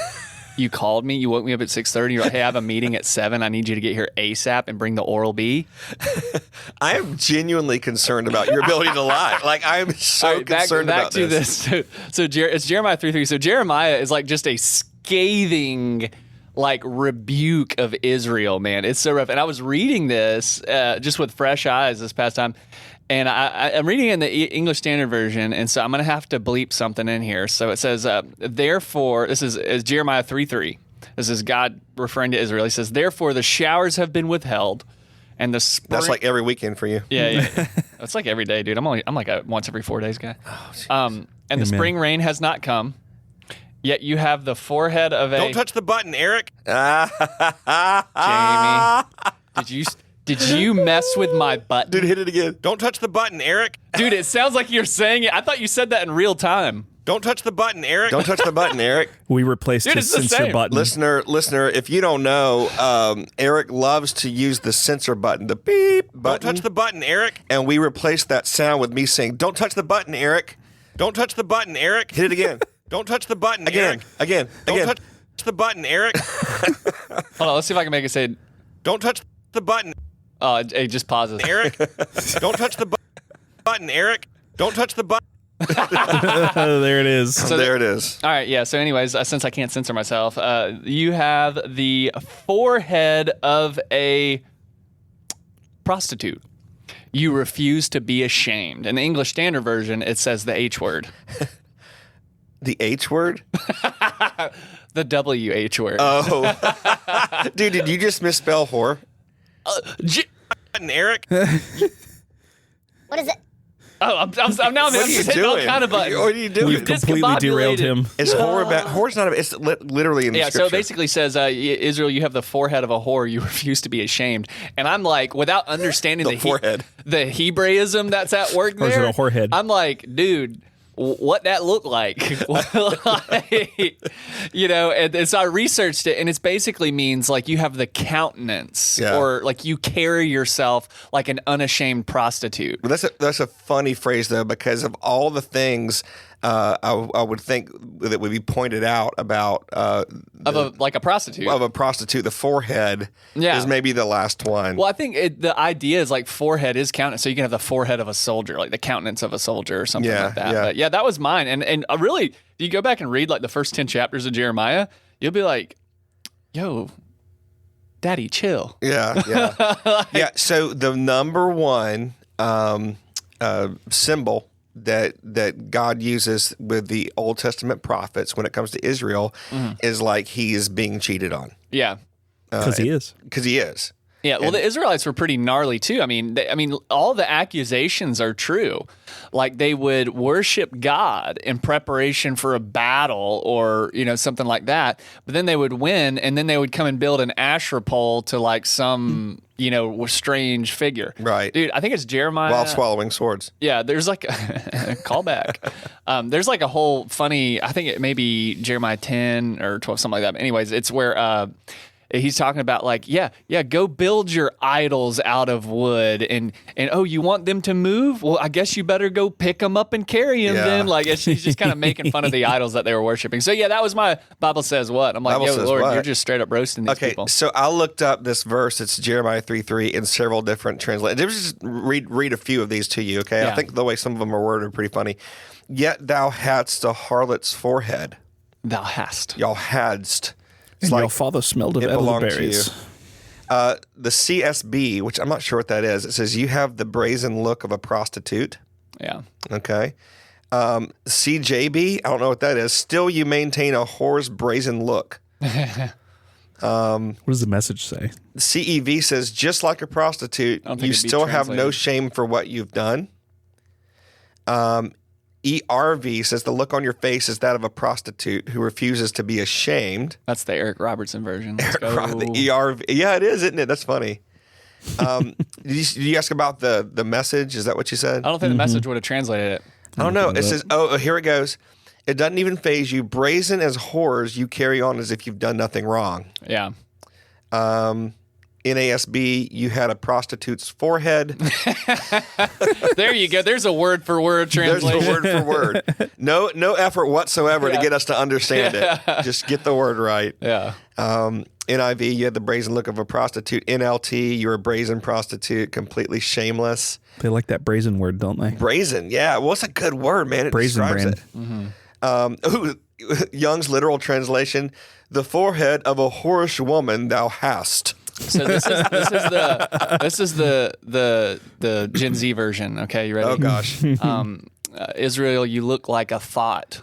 [SPEAKER 2] you called me. You woke me up at 6:30. You're like, "Hey, I have a meeting at 7. I need you to get here ASAP and bring the Oral-B."
[SPEAKER 3] I am genuinely concerned about your ability to lie. Like, I am so
[SPEAKER 2] All right,
[SPEAKER 3] concerned
[SPEAKER 2] back
[SPEAKER 3] about
[SPEAKER 2] to
[SPEAKER 3] this.
[SPEAKER 2] It's Jeremiah 3:3. So Jeremiah is like just a scathing like rebuke of Israel, man. It's so rough. And I was reading this just with fresh eyes this past time. And I'm reading it in the English Standard Version, and so I'm going to have to bleep something in here. So it says, therefore, this is Jeremiah 3:3. This is God referring to Israel. He says, therefore the showers have been withheld, and the spring...
[SPEAKER 3] That's like every weekend for you.
[SPEAKER 2] Yeah. It's like every day, dude. I'm like a once every 4 days guy. And the spring rain has not come, yet you have the forehead of a...
[SPEAKER 3] Don't touch the button, Eric.
[SPEAKER 2] Jamie, did you mess with my button?
[SPEAKER 3] Dude, hit it again. Don't touch the button, Eric.
[SPEAKER 2] Dude, it sounds like you're saying it. I thought you said that in real time.
[SPEAKER 3] Don't touch the button, Eric. Don't touch the button, Eric.
[SPEAKER 4] We replaced
[SPEAKER 2] Dude,
[SPEAKER 4] his
[SPEAKER 2] it's the
[SPEAKER 4] censor
[SPEAKER 2] same.
[SPEAKER 4] button.
[SPEAKER 3] Listener, if you don't know, Eric loves to use the censor button, the beep button. Don't touch the button, Eric. And we replaced that sound with me saying, don't touch the button, Eric. Don't touch the button, Eric. Hit it again. Don't touch the button, Eric. Again. Don't touch the button, Eric.
[SPEAKER 2] Hold on, let's see if I can make it say,
[SPEAKER 3] Don't touch the button,
[SPEAKER 2] oh, it just pauses.
[SPEAKER 3] Eric. Don't touch the button, Eric. Don't touch the button.
[SPEAKER 4] There it is.
[SPEAKER 3] So there it is.
[SPEAKER 2] All right, yeah. So, anyways, since I can't censor myself, you have the forehead of a prostitute. You refuse to be ashamed. In the English Standard Version, it says the H word.
[SPEAKER 3] The H word?
[SPEAKER 2] The WH word.
[SPEAKER 3] Oh. Dude, did you just misspell whore? Button, Eric.
[SPEAKER 5] What is it?
[SPEAKER 2] Oh, I'm now
[SPEAKER 3] What are you
[SPEAKER 2] hitting all
[SPEAKER 3] doing?
[SPEAKER 2] kind of buttons.
[SPEAKER 3] What are you doing?
[SPEAKER 4] We've completely derailed him.
[SPEAKER 3] Is whore about? Whore's not. It's literally in the
[SPEAKER 2] Yeah,
[SPEAKER 3] scripture.
[SPEAKER 2] so it basically says, Israel, you have the forehead of a whore. You refuse to be ashamed. And I'm like, without understanding
[SPEAKER 3] The forehead.
[SPEAKER 2] the Hebraism that's at work
[SPEAKER 4] Or is
[SPEAKER 2] there,
[SPEAKER 4] it a whorehead?
[SPEAKER 2] I'm like, dude, what that look like? Like, you know, and so I researched it, and it basically means like you have the countenance,
[SPEAKER 3] Yeah.
[SPEAKER 2] or like you carry yourself like an unashamed prostitute.
[SPEAKER 3] But that's a funny phrase though, because of all the things I would think that would be pointed out about
[SPEAKER 2] Like a prostitute.
[SPEAKER 3] of a prostitute. The forehead
[SPEAKER 2] Yeah.
[SPEAKER 3] is maybe the last one.
[SPEAKER 2] Well, I think the idea is like forehead is countenance, so you can have the forehead of a soldier, like the countenance of a soldier or something
[SPEAKER 3] Yeah,
[SPEAKER 2] like that.
[SPEAKER 3] yeah.
[SPEAKER 2] But yeah, that was mine. And really, if you go back and read like the first 10 chapters of Jeremiah, you'll be like, yo, daddy, chill.
[SPEAKER 3] Yeah, yeah, yeah. So the number one symbol that God uses with the Old Testament prophets when it comes to Israel is like he is being cheated on.
[SPEAKER 2] Yeah.
[SPEAKER 4] Because he is.
[SPEAKER 3] Because he is.
[SPEAKER 2] Yeah, well, the Israelites were pretty gnarly too. I mean, all the accusations are true. Like they would worship God in preparation for a battle or something like that. But then they would win, and then they would come and build an Asherah pole to like some strange figure.
[SPEAKER 3] Right,
[SPEAKER 2] dude. I think it's Jeremiah
[SPEAKER 3] while swallowing swords.
[SPEAKER 2] Yeah, there's like a callback. There's like a whole funny. I think it may be Jeremiah 10 or 12, something like that. But anyways, it's where. He's talking about like, go build your idols out of wood and oh, you want them to move? Well, I guess you better go pick them up and carry them then. Like he's just kind of making fun of the idols that they were worshiping. So yeah, that was my Bible says what? I'm like,
[SPEAKER 3] Bible says
[SPEAKER 2] Lord,
[SPEAKER 3] what?
[SPEAKER 2] you're just straight up roasting these people.
[SPEAKER 3] So I looked up this verse. It's Jeremiah 3:3 in several different translations. Just read a few of these to you, okay?
[SPEAKER 2] Yeah.
[SPEAKER 3] I think the way some of them are worded are pretty funny. Yet thou hadst a harlot's forehead.
[SPEAKER 2] Thou hast.
[SPEAKER 3] Y'all hadst. It's
[SPEAKER 4] And
[SPEAKER 3] like
[SPEAKER 4] your father smelled of
[SPEAKER 3] it belonged to
[SPEAKER 4] elderberries.
[SPEAKER 3] The CSB, which I'm not sure what that is, it says you have the brazen look of a prostitute.
[SPEAKER 2] Yeah.
[SPEAKER 3] Okay. CJB, I don't know what that is. Still, you maintain a whore's brazen look.
[SPEAKER 4] What does the message say?
[SPEAKER 3] CEV says, just like a prostitute,
[SPEAKER 2] I don't think
[SPEAKER 3] you
[SPEAKER 2] it'd be
[SPEAKER 3] still have no
[SPEAKER 2] translated.
[SPEAKER 3] shame for what you've done. ERV says, the look on your face is that of a prostitute who refuses to be ashamed.
[SPEAKER 2] That's the Eric Robertson version. Let's go.
[SPEAKER 3] The ERV. Yeah, it is, isn't it? That's funny. Did you ask about the message? Is that what you said?
[SPEAKER 2] I don't think the message would have translated it.
[SPEAKER 3] I don't know. It says, here it goes. It doesn't even faze you. Brazen as whores, you carry on as if you've done nothing wrong.
[SPEAKER 2] Yeah.
[SPEAKER 3] NASB, you had a prostitute's forehead.
[SPEAKER 2] There you go. There's a word for word
[SPEAKER 3] There's
[SPEAKER 2] translation.
[SPEAKER 3] the word for word. No effort whatsoever to
[SPEAKER 2] Yeah.
[SPEAKER 3] get us to understand it. Just get the word right.
[SPEAKER 2] Yeah.
[SPEAKER 3] NIV, you had the brazen look of a prostitute. NLT, you're a brazen prostitute, completely shameless.
[SPEAKER 4] They like that brazen word, don't they?
[SPEAKER 3] Brazen, yeah. Well, it's a good word, man. It
[SPEAKER 4] Brazen
[SPEAKER 3] describes
[SPEAKER 4] brand.
[SPEAKER 3] it. Young's literal translation: the forehead of a whorish woman thou hast.
[SPEAKER 2] So this is the Gen Z version. Okay, you ready?
[SPEAKER 3] Oh gosh,
[SPEAKER 2] Israel, you look like a thought.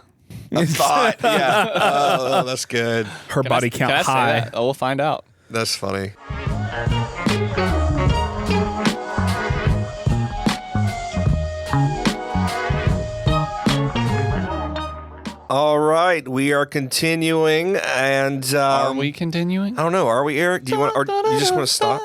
[SPEAKER 3] a thought. Yeah. Oh, that's good.
[SPEAKER 4] Her body count
[SPEAKER 2] Can I say
[SPEAKER 4] high.
[SPEAKER 2] that? Oh, we'll find out.
[SPEAKER 3] That's funny. All right, we are continuing, and
[SPEAKER 2] Are we continuing?
[SPEAKER 3] I don't know. Are we, Eric? Do you want? Or you just want to stop?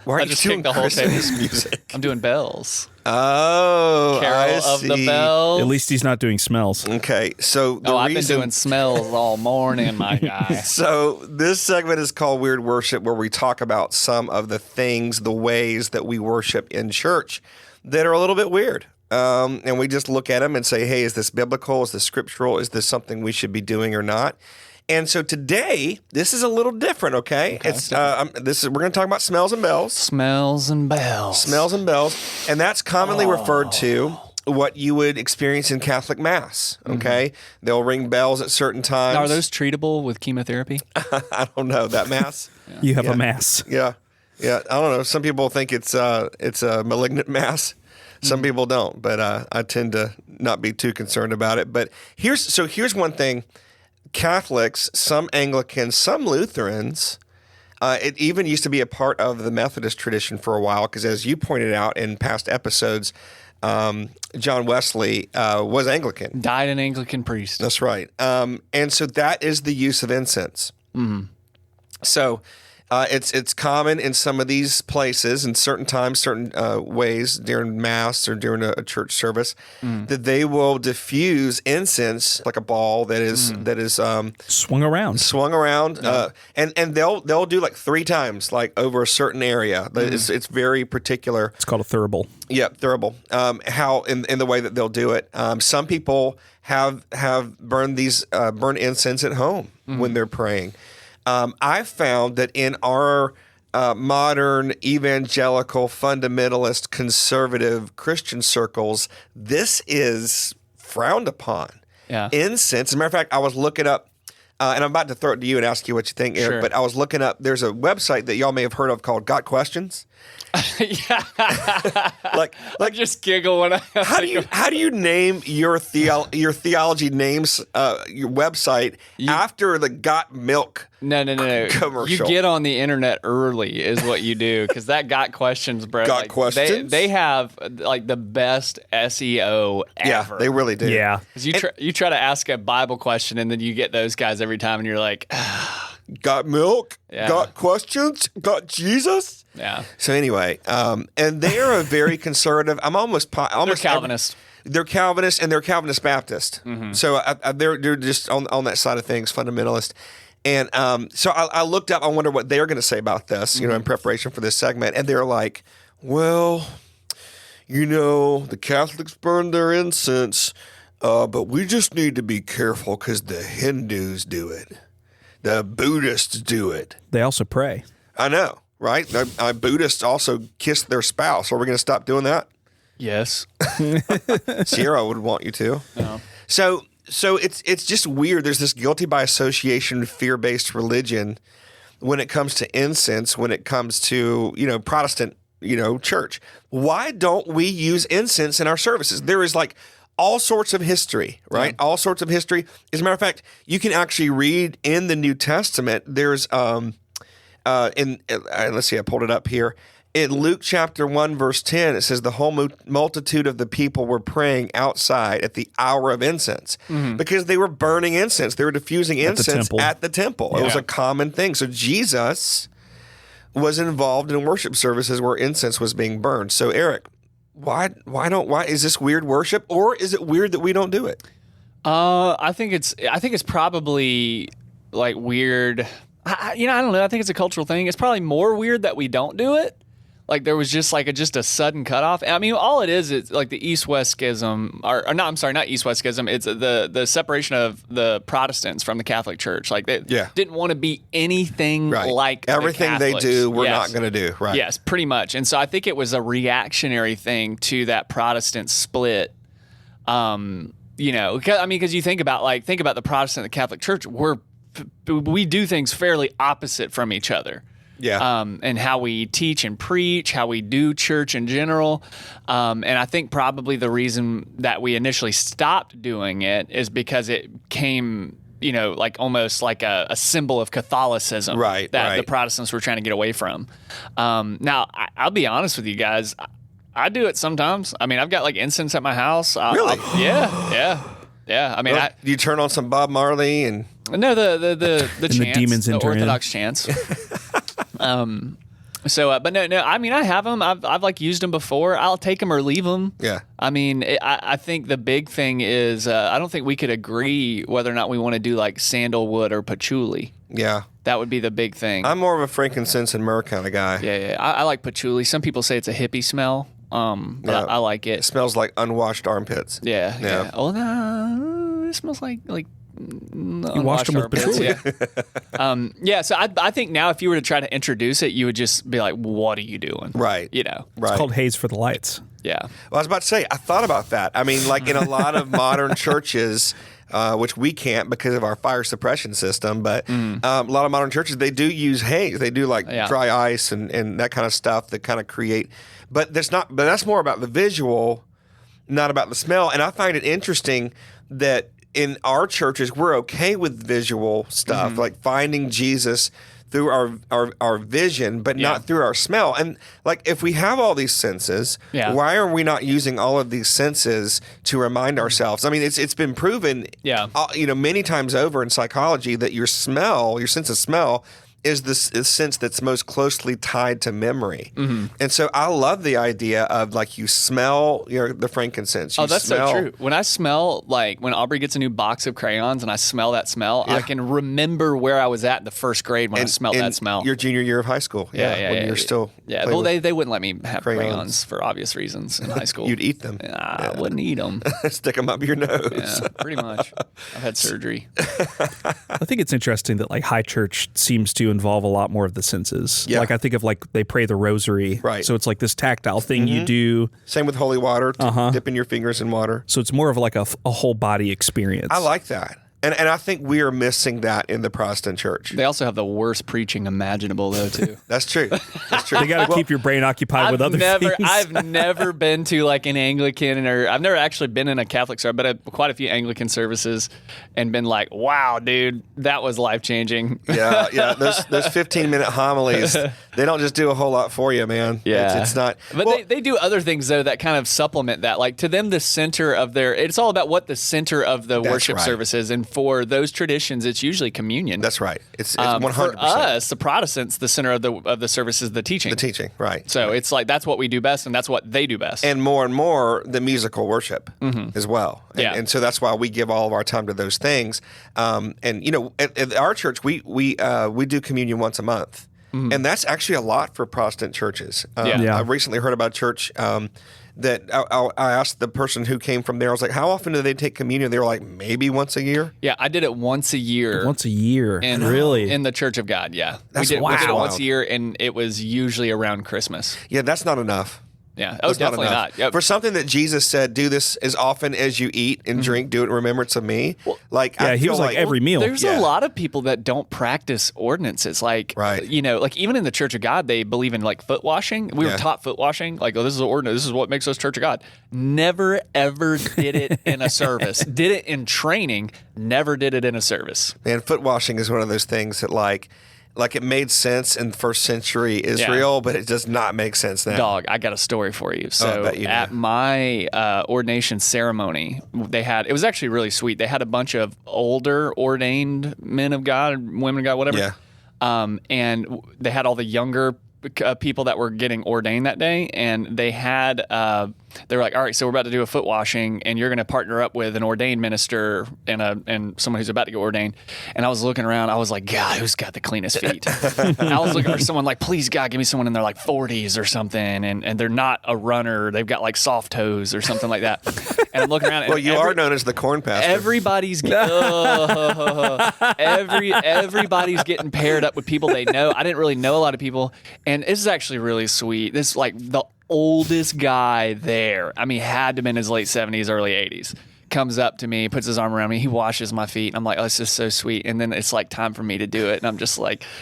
[SPEAKER 3] Why are
[SPEAKER 2] I
[SPEAKER 3] you
[SPEAKER 2] just
[SPEAKER 3] doing
[SPEAKER 2] kicked the whole thing.
[SPEAKER 3] Christmas music?
[SPEAKER 2] I'm doing bells.
[SPEAKER 3] Oh,
[SPEAKER 2] Carol
[SPEAKER 3] I
[SPEAKER 2] of the
[SPEAKER 3] see.
[SPEAKER 2] bells.
[SPEAKER 4] At least he's not doing smells.
[SPEAKER 3] Okay, so the
[SPEAKER 2] I've been
[SPEAKER 3] reason.
[SPEAKER 2] doing smells all morning, my guy.
[SPEAKER 3] So this segment is called Weird Worship, where we talk about some of the things, the ways that we worship in church that are a little bit weird. And we just look at them and say, hey, is this biblical? Is this scriptural? Is this something we should be doing or not? And so today, this is a little different, okay? It's we're going to talk about smells and bells.
[SPEAKER 2] Smells and bells.
[SPEAKER 3] Smells and bells. And that's commonly referred to what you would experience in Catholic Mass, okay? They'll ring bells at certain times.
[SPEAKER 2] Are those treatable with chemotherapy?
[SPEAKER 3] I don't know, that Mass?
[SPEAKER 4] You have a mass.
[SPEAKER 3] Yeah. Yeah, I don't know. Some people think it's a malignant mass. Some people don't, but I tend to not be too concerned about it. But here's one thing. Catholics, some Anglicans, some Lutherans, it even used to be a part of the Methodist tradition for a while because, as you pointed out in past episodes, John Wesley was Anglican.
[SPEAKER 2] Died an Anglican priest.
[SPEAKER 3] That's right. And so that is the use of incense.
[SPEAKER 2] Mm-hmm.
[SPEAKER 3] So It's common in some of these places, in certain times, certain ways during Mass or during a church service, that they will diffuse incense like a ball that is
[SPEAKER 4] Swung around.
[SPEAKER 3] And they'll do like 3 times, like over a certain area. It's very particular.
[SPEAKER 4] It's called a thurible.
[SPEAKER 3] Yeah, thurible. How in the way that they'll do it. Some people have burned incense at home when they're praying. I found that in our modern evangelical, fundamentalist, conservative Christian circles, this is frowned upon.
[SPEAKER 2] Yeah.
[SPEAKER 3] Incense. As a matter of fact, I was looking up, and I'm about to throw it to you and ask you what you think, Eric,
[SPEAKER 2] Sure.
[SPEAKER 3] but I was looking up, there's a website that y'all may have heard of called Got Questions.
[SPEAKER 2] Yeah.
[SPEAKER 3] Like
[SPEAKER 2] I just giggle when I
[SPEAKER 3] how do you name your theology names your website after the Got Milk
[SPEAKER 2] No.
[SPEAKER 3] commercial?
[SPEAKER 2] You get on the internet early is what you do, because that Got Questions, bro.
[SPEAKER 3] Got Questions?
[SPEAKER 2] They have like the best SEO
[SPEAKER 3] Yeah,
[SPEAKER 2] ever.
[SPEAKER 3] they really do.
[SPEAKER 4] Yeah.
[SPEAKER 2] 'Cause you try to ask a Bible question and then you get those guys every time, and you're like,
[SPEAKER 3] Got milk?
[SPEAKER 2] Yeah.
[SPEAKER 3] Got questions? Got Jesus?
[SPEAKER 2] yeah,
[SPEAKER 3] So anyway, and they are a very conservative.
[SPEAKER 2] they're Calvinist.
[SPEAKER 3] They're Calvinist and they're Calvinist Baptist. So they're just on that side of things, fundamentalist. And so I looked up. I wonder what they're going to say about this, in preparation for this segment. And they're like, well, the Catholics burn their incense, but we just need to be careful because the Hindus do it. The Buddhists do it.
[SPEAKER 4] They also pray.
[SPEAKER 3] I know, right? Buddhists also kiss their spouse. Are we going to stop doing that?
[SPEAKER 2] Yes.
[SPEAKER 3] Sierra would want you to.
[SPEAKER 2] No.
[SPEAKER 3] So it's just weird. There's this guilty by association, fear-based religion when it comes to incense, when it comes to, Protestant, church. Why don't we use incense in our services? There is like all sorts of history, right? Yeah. All sorts of history. As a matter of fact, you can actually read in the New Testament. There's let's see, I pulled it up here. In Luke chapter 1, verse 10, it says the whole multitude of the people were praying outside at the hour of incense because they were burning incense. They were diffusing incense at the temple. Yeah. It was a common thing. So Jesus was involved in worship services where incense was being burned. So Eric, why is this weird worship, or is it weird that we don't do it?
[SPEAKER 2] I think it's probably like weird. I don't know. I think it's a cultural thing. It's probably more weird that we don't do it. Like there was just a sudden cutoff. I mean, all it is like the East-West schism, or no, I'm sorry, not East-West schism. It's the separation of the Protestants from the Catholic Church. Like they didn't want to be anything like
[SPEAKER 3] everything they do. We're not going to do. Right.
[SPEAKER 2] Yes, pretty much. And so I think it was a reactionary thing to that Protestant split. Because you think about the Protestant and the Catholic Church, we do things fairly opposite from each other.
[SPEAKER 3] Yeah.
[SPEAKER 2] And how we teach and preach, how we do church in general. And I think probably the reason that we initially stopped doing it is because it came, like almost like a symbol of Catholicism that the Protestants were trying to get away from. Now, I'll be honest with you guys. I do it sometimes. I mean, I've got like incense at my house.
[SPEAKER 3] Really?
[SPEAKER 2] Yeah. I mean,
[SPEAKER 3] you turn on some Bob Marley and
[SPEAKER 2] no, the chants,
[SPEAKER 4] the demons
[SPEAKER 2] the
[SPEAKER 4] enter
[SPEAKER 2] Orthodox chants. But no. I mean, I have them. I've like used them before. I'll take them or leave them.
[SPEAKER 3] Yeah.
[SPEAKER 2] I mean, I think the big thing is I don't think we could agree whether or not we want to do like sandalwood or patchouli.
[SPEAKER 3] Yeah.
[SPEAKER 2] That would be the big thing.
[SPEAKER 3] I'm more of a frankincense and myrrh kind of guy.
[SPEAKER 2] Yeah. I like patchouli. Some people say it's a hippie smell. But I like it.
[SPEAKER 3] It smells like unwashed armpits.
[SPEAKER 2] Yeah. Oh no, it smells like
[SPEAKER 4] you washed them with patchouli.
[SPEAKER 2] Yeah. So I think now if you were to try to introduce it, you would just be like, "What are you doing?"
[SPEAKER 3] Right.
[SPEAKER 2] Right.
[SPEAKER 4] It's called Haze for the Lights.
[SPEAKER 2] Yeah.
[SPEAKER 3] Well, I was about to say, I thought about that. I mean, like in a lot of modern churches, which we can't because of our fire suppression system, but a lot of modern churches, they do use haze. They do like dry ice and that kind of stuff that kind of create. But that's more about the visual, not about the smell. And I find it interesting that in our churches, we're okay with visual stuff, like finding Jesus through our vision, but not through our smell. And like, if we have all these senses, why are we not using all of these senses to remind ourselves? I mean, it's been proven, many times over in psychology that your sense of smell is the sense that's most closely tied to memory.
[SPEAKER 2] Mm-hmm.
[SPEAKER 3] And so I love the idea of like you smell the frankincense. You
[SPEAKER 2] That's
[SPEAKER 3] smell,
[SPEAKER 2] so true. When I smell, like when Aubrey gets a new box of crayons and I smell that smell, I can remember where I was at in the first grade when I smelled that smell.
[SPEAKER 3] Your junior year of high school. When you're still playing
[SPEAKER 2] well,
[SPEAKER 3] with
[SPEAKER 2] they wouldn't let me have
[SPEAKER 3] crayons
[SPEAKER 2] for obvious reasons in high school.
[SPEAKER 3] You'd eat them.
[SPEAKER 2] I wouldn't eat them.
[SPEAKER 3] Stick them up your nose.
[SPEAKER 2] Yeah, pretty much. I've had surgery.
[SPEAKER 4] I think it's interesting that like high church seems to involve a lot more of the senses.
[SPEAKER 3] Yeah.
[SPEAKER 4] Like I think of like they pray the rosary.
[SPEAKER 3] Right.
[SPEAKER 4] So it's like this tactile thing you do.
[SPEAKER 3] Same with holy water, dipping your fingers in water.
[SPEAKER 4] So it's more of like a whole body experience.
[SPEAKER 3] I like that. And I think we are missing that in the Protestant church.
[SPEAKER 2] They also have the worst preaching imaginable, though, too.
[SPEAKER 3] That's true. That's true.
[SPEAKER 4] They got to keep your brain occupied with other things.
[SPEAKER 2] I've never been to like an Anglican I've never actually been in a Catholic service, but I've quite a few Anglican services and been like, wow, dude, that was life changing.
[SPEAKER 3] Yeah. Those 15-minute homilies, they don't just do a whole lot for you, man.
[SPEAKER 2] Yeah.
[SPEAKER 3] It's not.
[SPEAKER 2] But they do other things, though, that kind of supplement that. Like to them, the center of it's all about what the center of the worship
[SPEAKER 3] right.
[SPEAKER 2] service is. And for those traditions, it's usually communion.
[SPEAKER 3] That's right. It's 100%.
[SPEAKER 2] For us, the Protestants, the center of the service is the teaching.
[SPEAKER 3] The teaching, right.
[SPEAKER 2] So it's like that's what we do best, and that's what they do best.
[SPEAKER 3] And more, the musical worship as well. And so that's why we give all of our time to those things. And, you know, at our church, we do communion once a month. And that's actually a lot for Protestant churches. I recently heard about a church that I asked the person who came from there, I was like, how often do they take communion? They were like, maybe once a year.
[SPEAKER 2] Yeah, I did it once a year.
[SPEAKER 4] Once a year?
[SPEAKER 2] Really? In the Church of God, yeah. We did it once
[SPEAKER 3] wild.
[SPEAKER 2] a year, and it was usually around Christmas.
[SPEAKER 3] Yeah, that's not enough.
[SPEAKER 2] Yeah,
[SPEAKER 3] That's
[SPEAKER 2] definitely not. Yep.
[SPEAKER 3] For something that Jesus said, do this as often as you eat and drink, do it in remembrance of me. I
[SPEAKER 4] he
[SPEAKER 3] feel
[SPEAKER 4] was like every meal.
[SPEAKER 2] There's a lot of people that don't practice ordinances. Like,
[SPEAKER 3] Right.
[SPEAKER 2] you know, like even in the Church of God, they believe in like foot washing. We were taught foot washing. Like, oh, this is an ordinance. This is what makes us Church of God. Never, ever did it in a service. Did it in training. Never did it in a service.
[SPEAKER 3] Man, foot washing is one of those things that like it made sense in first century Israel, but it does not make sense now.
[SPEAKER 2] Dog, I got a story for you. So at my ordination ceremony, it was actually really sweet. They had a bunch of older ordained men of God, women of God, whatever.
[SPEAKER 3] Yeah.
[SPEAKER 2] And they had all the younger people that were getting ordained that day, and they had they were like, all right, so we're about to do a foot washing, and you're going to partner up with an ordained minister and someone who's about to get ordained. And I was looking around, I was like, God, who's got the cleanest feet? And I was looking for someone like, please God, give me someone in their like 40s or something, and they're not a runner, they've got like soft toes or something like that. And I'm looking around.
[SPEAKER 3] Well, you are known as the corn pastor.
[SPEAKER 2] Everybody's everybody's getting paired up with people they know. I didn't really know a lot of people, and this is actually really sweet. This is like the oldest guy there. I mean, had to have been in his late 70s, early 80s. Comes up to me, puts his arm around me, he washes my feet, and I'm like, oh, this is so sweet. And then it's like time for me to do it, and I'm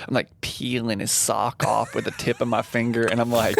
[SPEAKER 2] like peeling his sock off with the tip of my finger, and I'm like,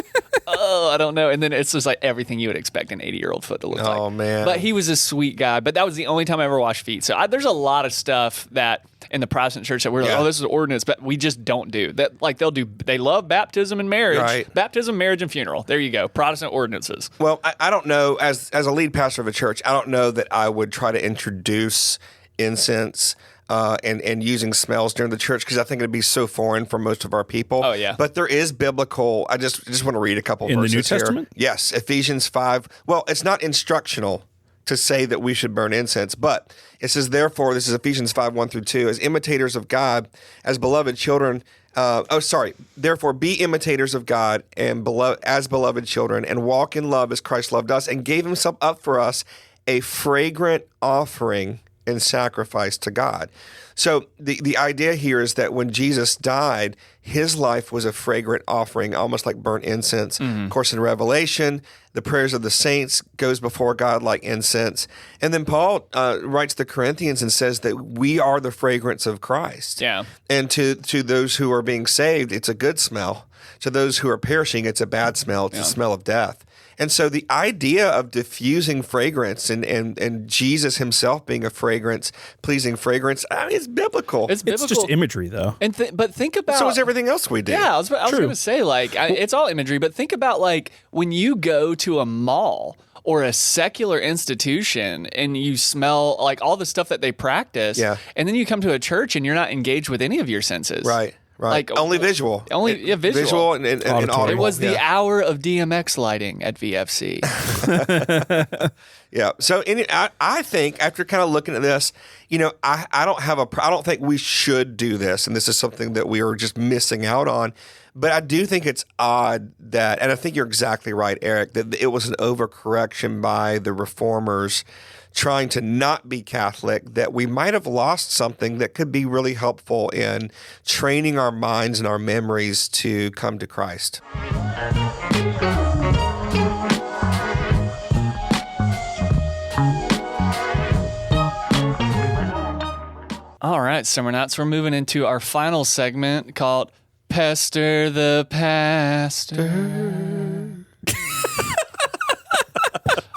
[SPEAKER 2] oh, I don't know. And then it's just like everything you would expect an 80-year-old foot to look like.
[SPEAKER 3] Oh, man.
[SPEAKER 2] But he was a sweet guy. But that was the only time I ever washed feet. So there's a lot of stuff that in the Protestant church that we're like, oh, this is an ordinance, but we just don't do that. Like they love baptism and marriage,
[SPEAKER 3] right.
[SPEAKER 2] Baptism, marriage, and funeral. There you go. Protestant ordinances.
[SPEAKER 3] Well, I don't know, as a lead pastor of a church, I don't know that I would try to introduce incense and using smells during the church, because I think it'd be so foreign for most of our people.
[SPEAKER 2] Oh, yeah.
[SPEAKER 3] But there is biblical. I just want to read a couple
[SPEAKER 4] in
[SPEAKER 3] verses
[SPEAKER 4] the New
[SPEAKER 3] here.
[SPEAKER 4] Testament?
[SPEAKER 3] Yes, Ephesians 5. Well, it's not instructional to say that we should burn incense, but it says, therefore, this is Ephesians 5, 1-2, as imitators of God, as beloved children. Therefore, be imitators of God and as beloved children, and walk in love as Christ loved us and gave himself up for us, a fragrant offering and sacrifice to God. So the idea here is that when Jesus died, his life was a fragrant offering, almost like burnt incense. Of course, in Revelation, the prayers of the saints goes before God like incense. And then Paul writes to the Corinthians and says that we are the fragrance of Christ.
[SPEAKER 2] Yeah.
[SPEAKER 3] And to those who are being saved, it's a good smell. To those who are perishing, it's a bad smell. It's a smell of death. And so the idea of diffusing fragrance and Jesus himself being a fragrance, pleasing fragrance, I mean, it's biblical.
[SPEAKER 2] It's biblical.
[SPEAKER 4] It's just imagery, though.
[SPEAKER 2] And but think about
[SPEAKER 3] So is everything else we do.
[SPEAKER 2] Yeah, I was going to say, like, it's all imagery, but think about, like, when you go to a mall or a secular institution and you smell, like, all the stuff that they practice, and then you come to a church and you're not engaged with any of your senses.
[SPEAKER 3] Right. Right. Only visual.
[SPEAKER 2] Visual.
[SPEAKER 3] And audible.
[SPEAKER 2] It was the hour of DMX lighting at VFC.
[SPEAKER 3] Yeah. So I think after kind of looking at this, I don't think we should do this. And this is something that we are just missing out on. But I do think it's odd that, and I think you're exactly right, Eric, that it was an overcorrection by the reformers trying to not be Catholic, that we might have lost something that could be really helpful in training our minds and our memories to come to Christ.
[SPEAKER 2] All right, Summer Nuts, we're moving into our final segment called Pester the Pastor.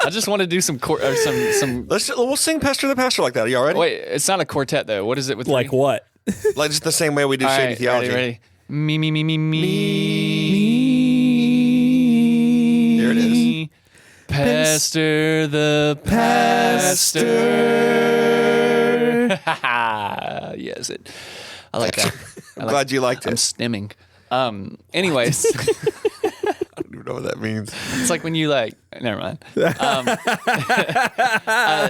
[SPEAKER 2] I just want to do some.
[SPEAKER 3] We'll sing Pester the Pastor like that. Are you all ready?
[SPEAKER 2] Wait, it's not a quartet though. What is it with
[SPEAKER 4] like what?
[SPEAKER 3] Like just the same way we do Shady Theology.
[SPEAKER 2] Ready. Me.
[SPEAKER 3] There it is.
[SPEAKER 2] Pester the Pastor. Yes, I like that.
[SPEAKER 3] I'm glad you liked it.
[SPEAKER 2] I'm stimming. Anyways.
[SPEAKER 3] I don't even know what that means.
[SPEAKER 2] It's like when you never mind.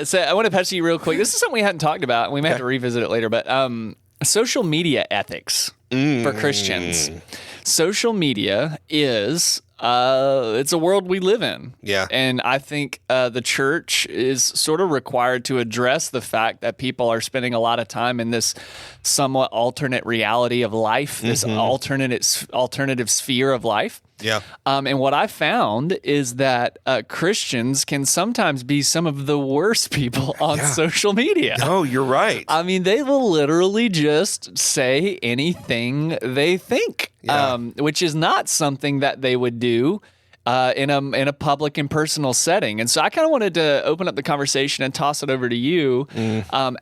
[SPEAKER 2] So I want to patch you real quick. This is something we hadn't talked about, and we may have to revisit it later, but social media ethics for Christians. Social media is it's a world we live in.
[SPEAKER 3] Yeah.
[SPEAKER 2] And I think the church is sort of required to address the fact that people are spending a lot of time in this somewhat alternate reality of life, this alternative sphere of life.
[SPEAKER 3] Yeah.
[SPEAKER 2] And what I found is that Christians can sometimes be some of the worst people on social media.
[SPEAKER 3] No, you're right.
[SPEAKER 2] I mean, they will literally just say anything they think, which is not something that they would do in a public and personal setting. And so I kind of wanted to open up the conversation and toss it over to you.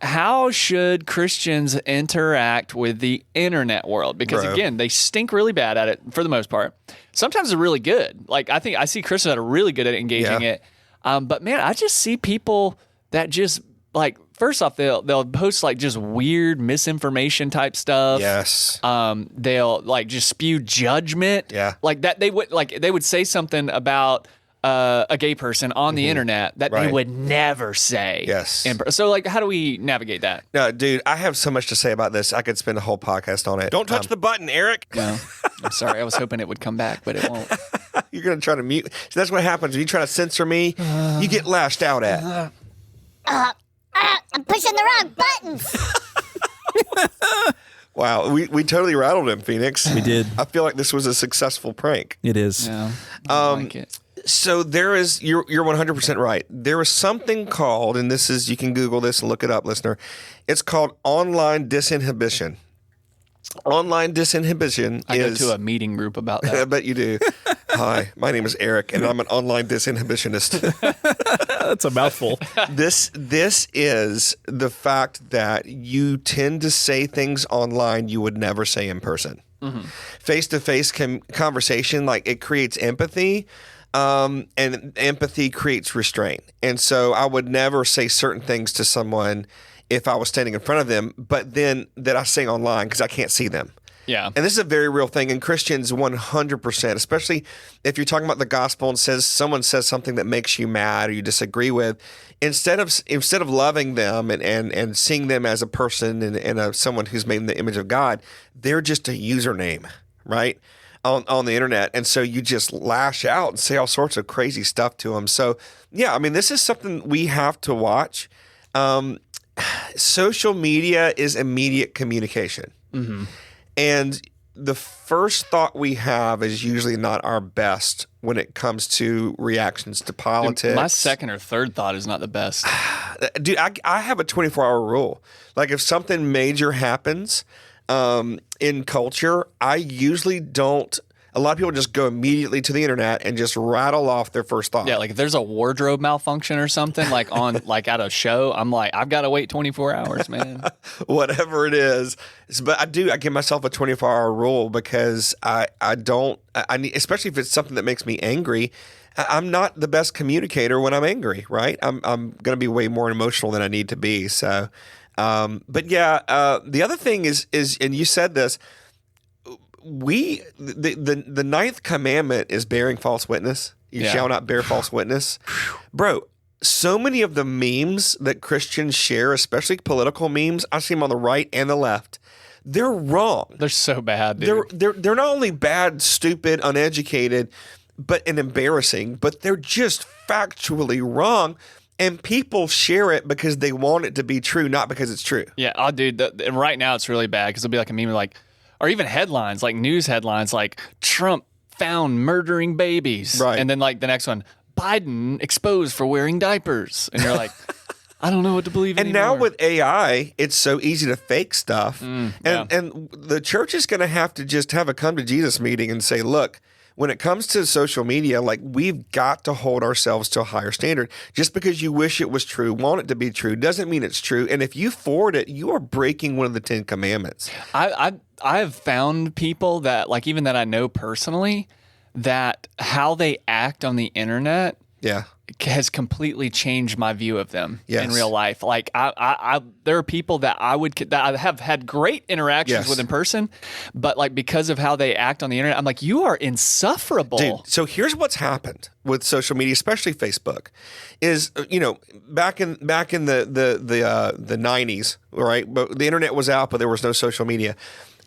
[SPEAKER 2] How should Christians interact with the internet world? Because again, they stink really bad at it for the most part. Sometimes they're really good. Like I think I see Christians that are really good at engaging it. But man, I just see people that just first off, they'll post just weird misinformation type stuff.
[SPEAKER 3] Yes.
[SPEAKER 2] They'll just spew judgment.
[SPEAKER 3] Yeah.
[SPEAKER 2] Like that they would say something about a gay person on the internet that they would never say.
[SPEAKER 3] Yes.
[SPEAKER 2] So how do we navigate that?
[SPEAKER 3] No, dude, I have so much to say about this. I could spend a whole podcast on it. Don't touch the button, Eric.
[SPEAKER 2] No, I'm sorry. I was hoping it would come back, but it won't.
[SPEAKER 3] You're going to try to mute. So that's what happens. When you try to censor me, you get lashed out at.
[SPEAKER 5] I'm pushing the wrong buttons.
[SPEAKER 3] Wow, we totally rattled him, Phoenix.
[SPEAKER 4] We did.
[SPEAKER 3] I feel like this was a successful prank.
[SPEAKER 4] It is.
[SPEAKER 2] Yeah, I like it.
[SPEAKER 3] So you're 100% right. There is something called, and this is, you can Google this and look it up, listener. It's called online disinhibition. Online disinhibition
[SPEAKER 2] I go to a meeting group about that.
[SPEAKER 3] I bet you do. Hi, my name is Eric, and I'm an online disinhibitionist.
[SPEAKER 4] That's a mouthful.
[SPEAKER 3] This is the fact that you tend to say things online you would never say in person. Face-to-face conversation, it creates empathy. And empathy creates restraint. And so I would never say certain things to someone if I was standing in front of them, but then that I say online because I can't see them.
[SPEAKER 2] Yeah.
[SPEAKER 3] And this is a very real thing. And Christians, 100%, especially if you're talking about the gospel and someone says something that makes you mad or you disagree with, instead of loving them and seeing them as a person and someone who's made in the image of God, they're just a username, right? On the internet. And so you just lash out and say all sorts of crazy stuff to them. So yeah, I mean, this is something we have to watch. Social media is immediate communication. And the first thought we have is usually not our best when it comes to reactions to politics.
[SPEAKER 2] My second or third thought is not the best.
[SPEAKER 3] Dude, I have a 24-hour rule. If something major happens in culture, I usually don't. A lot of people just go immediately to the internet and just rattle off their first thought.
[SPEAKER 2] Yeah, if there's a wardrobe malfunction or something, at a show, I'm I've got to wait 24 hours, man.
[SPEAKER 3] Whatever it is. But I give myself a 24-hour rule because I need, especially if it's something that makes me angry. I'm not the best communicator when I'm angry, right? I'm going to be way more emotional than I need to be. So, but yeah, the other thing is, and you said this, the ninth commandment is bearing false witness. You shall not bear false witness. Bro, so many of the memes that Christians share, especially political memes, I see them on the right and the left. They're wrong.
[SPEAKER 2] They're so bad, dude.
[SPEAKER 3] They're not only bad, stupid, uneducated, and embarrassing, but they're just factually wrong. And people share it because they want it to be true, not because it's true.
[SPEAKER 2] Yeah, oh, dude. And right now it's really bad because it'll be like a meme like, or even headlines, like news headlines, like Trump found murdering babies.
[SPEAKER 3] Right.
[SPEAKER 2] And then like the next one, Biden exposed for wearing diapers. And you're like, I don't know what to believe
[SPEAKER 3] and
[SPEAKER 2] anymore.
[SPEAKER 3] now with AI, it's so easy to fake stuff.
[SPEAKER 2] Yeah.
[SPEAKER 3] And the church is going to have to just have a come to Jesus meeting and say, look, when it comes to social media, like we've got to hold ourselves to a higher standard. Just because you wish it was true, want it to be true, doesn't mean it's true. And if you forward it, you are breaking one of the 10 commandments.
[SPEAKER 2] I have found people that like even that I know personally that how they act on the internet
[SPEAKER 3] Yeah.
[SPEAKER 2] has completely changed my view of them
[SPEAKER 3] Yes.
[SPEAKER 2] in real life. Like there are people that that I have had great interactions
[SPEAKER 3] Yes.
[SPEAKER 2] with in person, but like because of how they act on the internet, I'm like, you are insufferable.
[SPEAKER 3] Dude, so here's what's happened with social media, especially Facebook, is back in the 90s, right? But the internet was out, but there was no social media.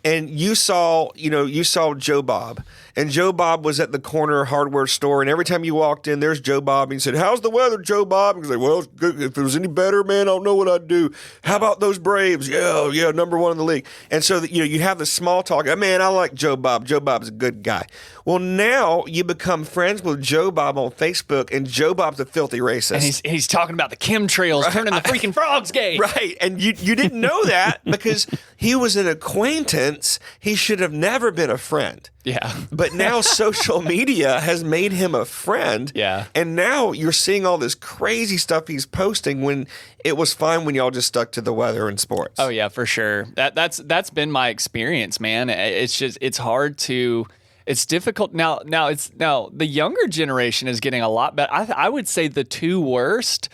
[SPEAKER 3] And you saw Joe Bob, and Joe Bob was at the corner hardware store, and every time you walked in, there's Joe Bob, and he said, "How's the weather, Joe Bob?" And he's like, "Well, it's good. If it was any better, man, I don't know what I'd do. How about those Braves? Yeah, number one in the league." And so you have the small talk. Man, I like Joe Bob. Joe Bob's a good guy. Well, now you become friends with Joe Bob on Facebook, and Joe Bob's a filthy racist.
[SPEAKER 2] And he's talking about the chemtrails turning the freaking frogs gay.
[SPEAKER 3] Right. And you didn't know that because he was an acquaintance. He should have never been a friend.
[SPEAKER 2] Yeah.
[SPEAKER 3] But now social media has made him a friend.
[SPEAKER 2] Yeah.
[SPEAKER 3] And now you're seeing all this crazy stuff he's posting when it was fine when y'all just stuck to the weather and sports.
[SPEAKER 2] Oh yeah, for sure. That's been my experience, man. It's hard to. It's difficult now. The younger generation is getting a lot better. I would say the two worst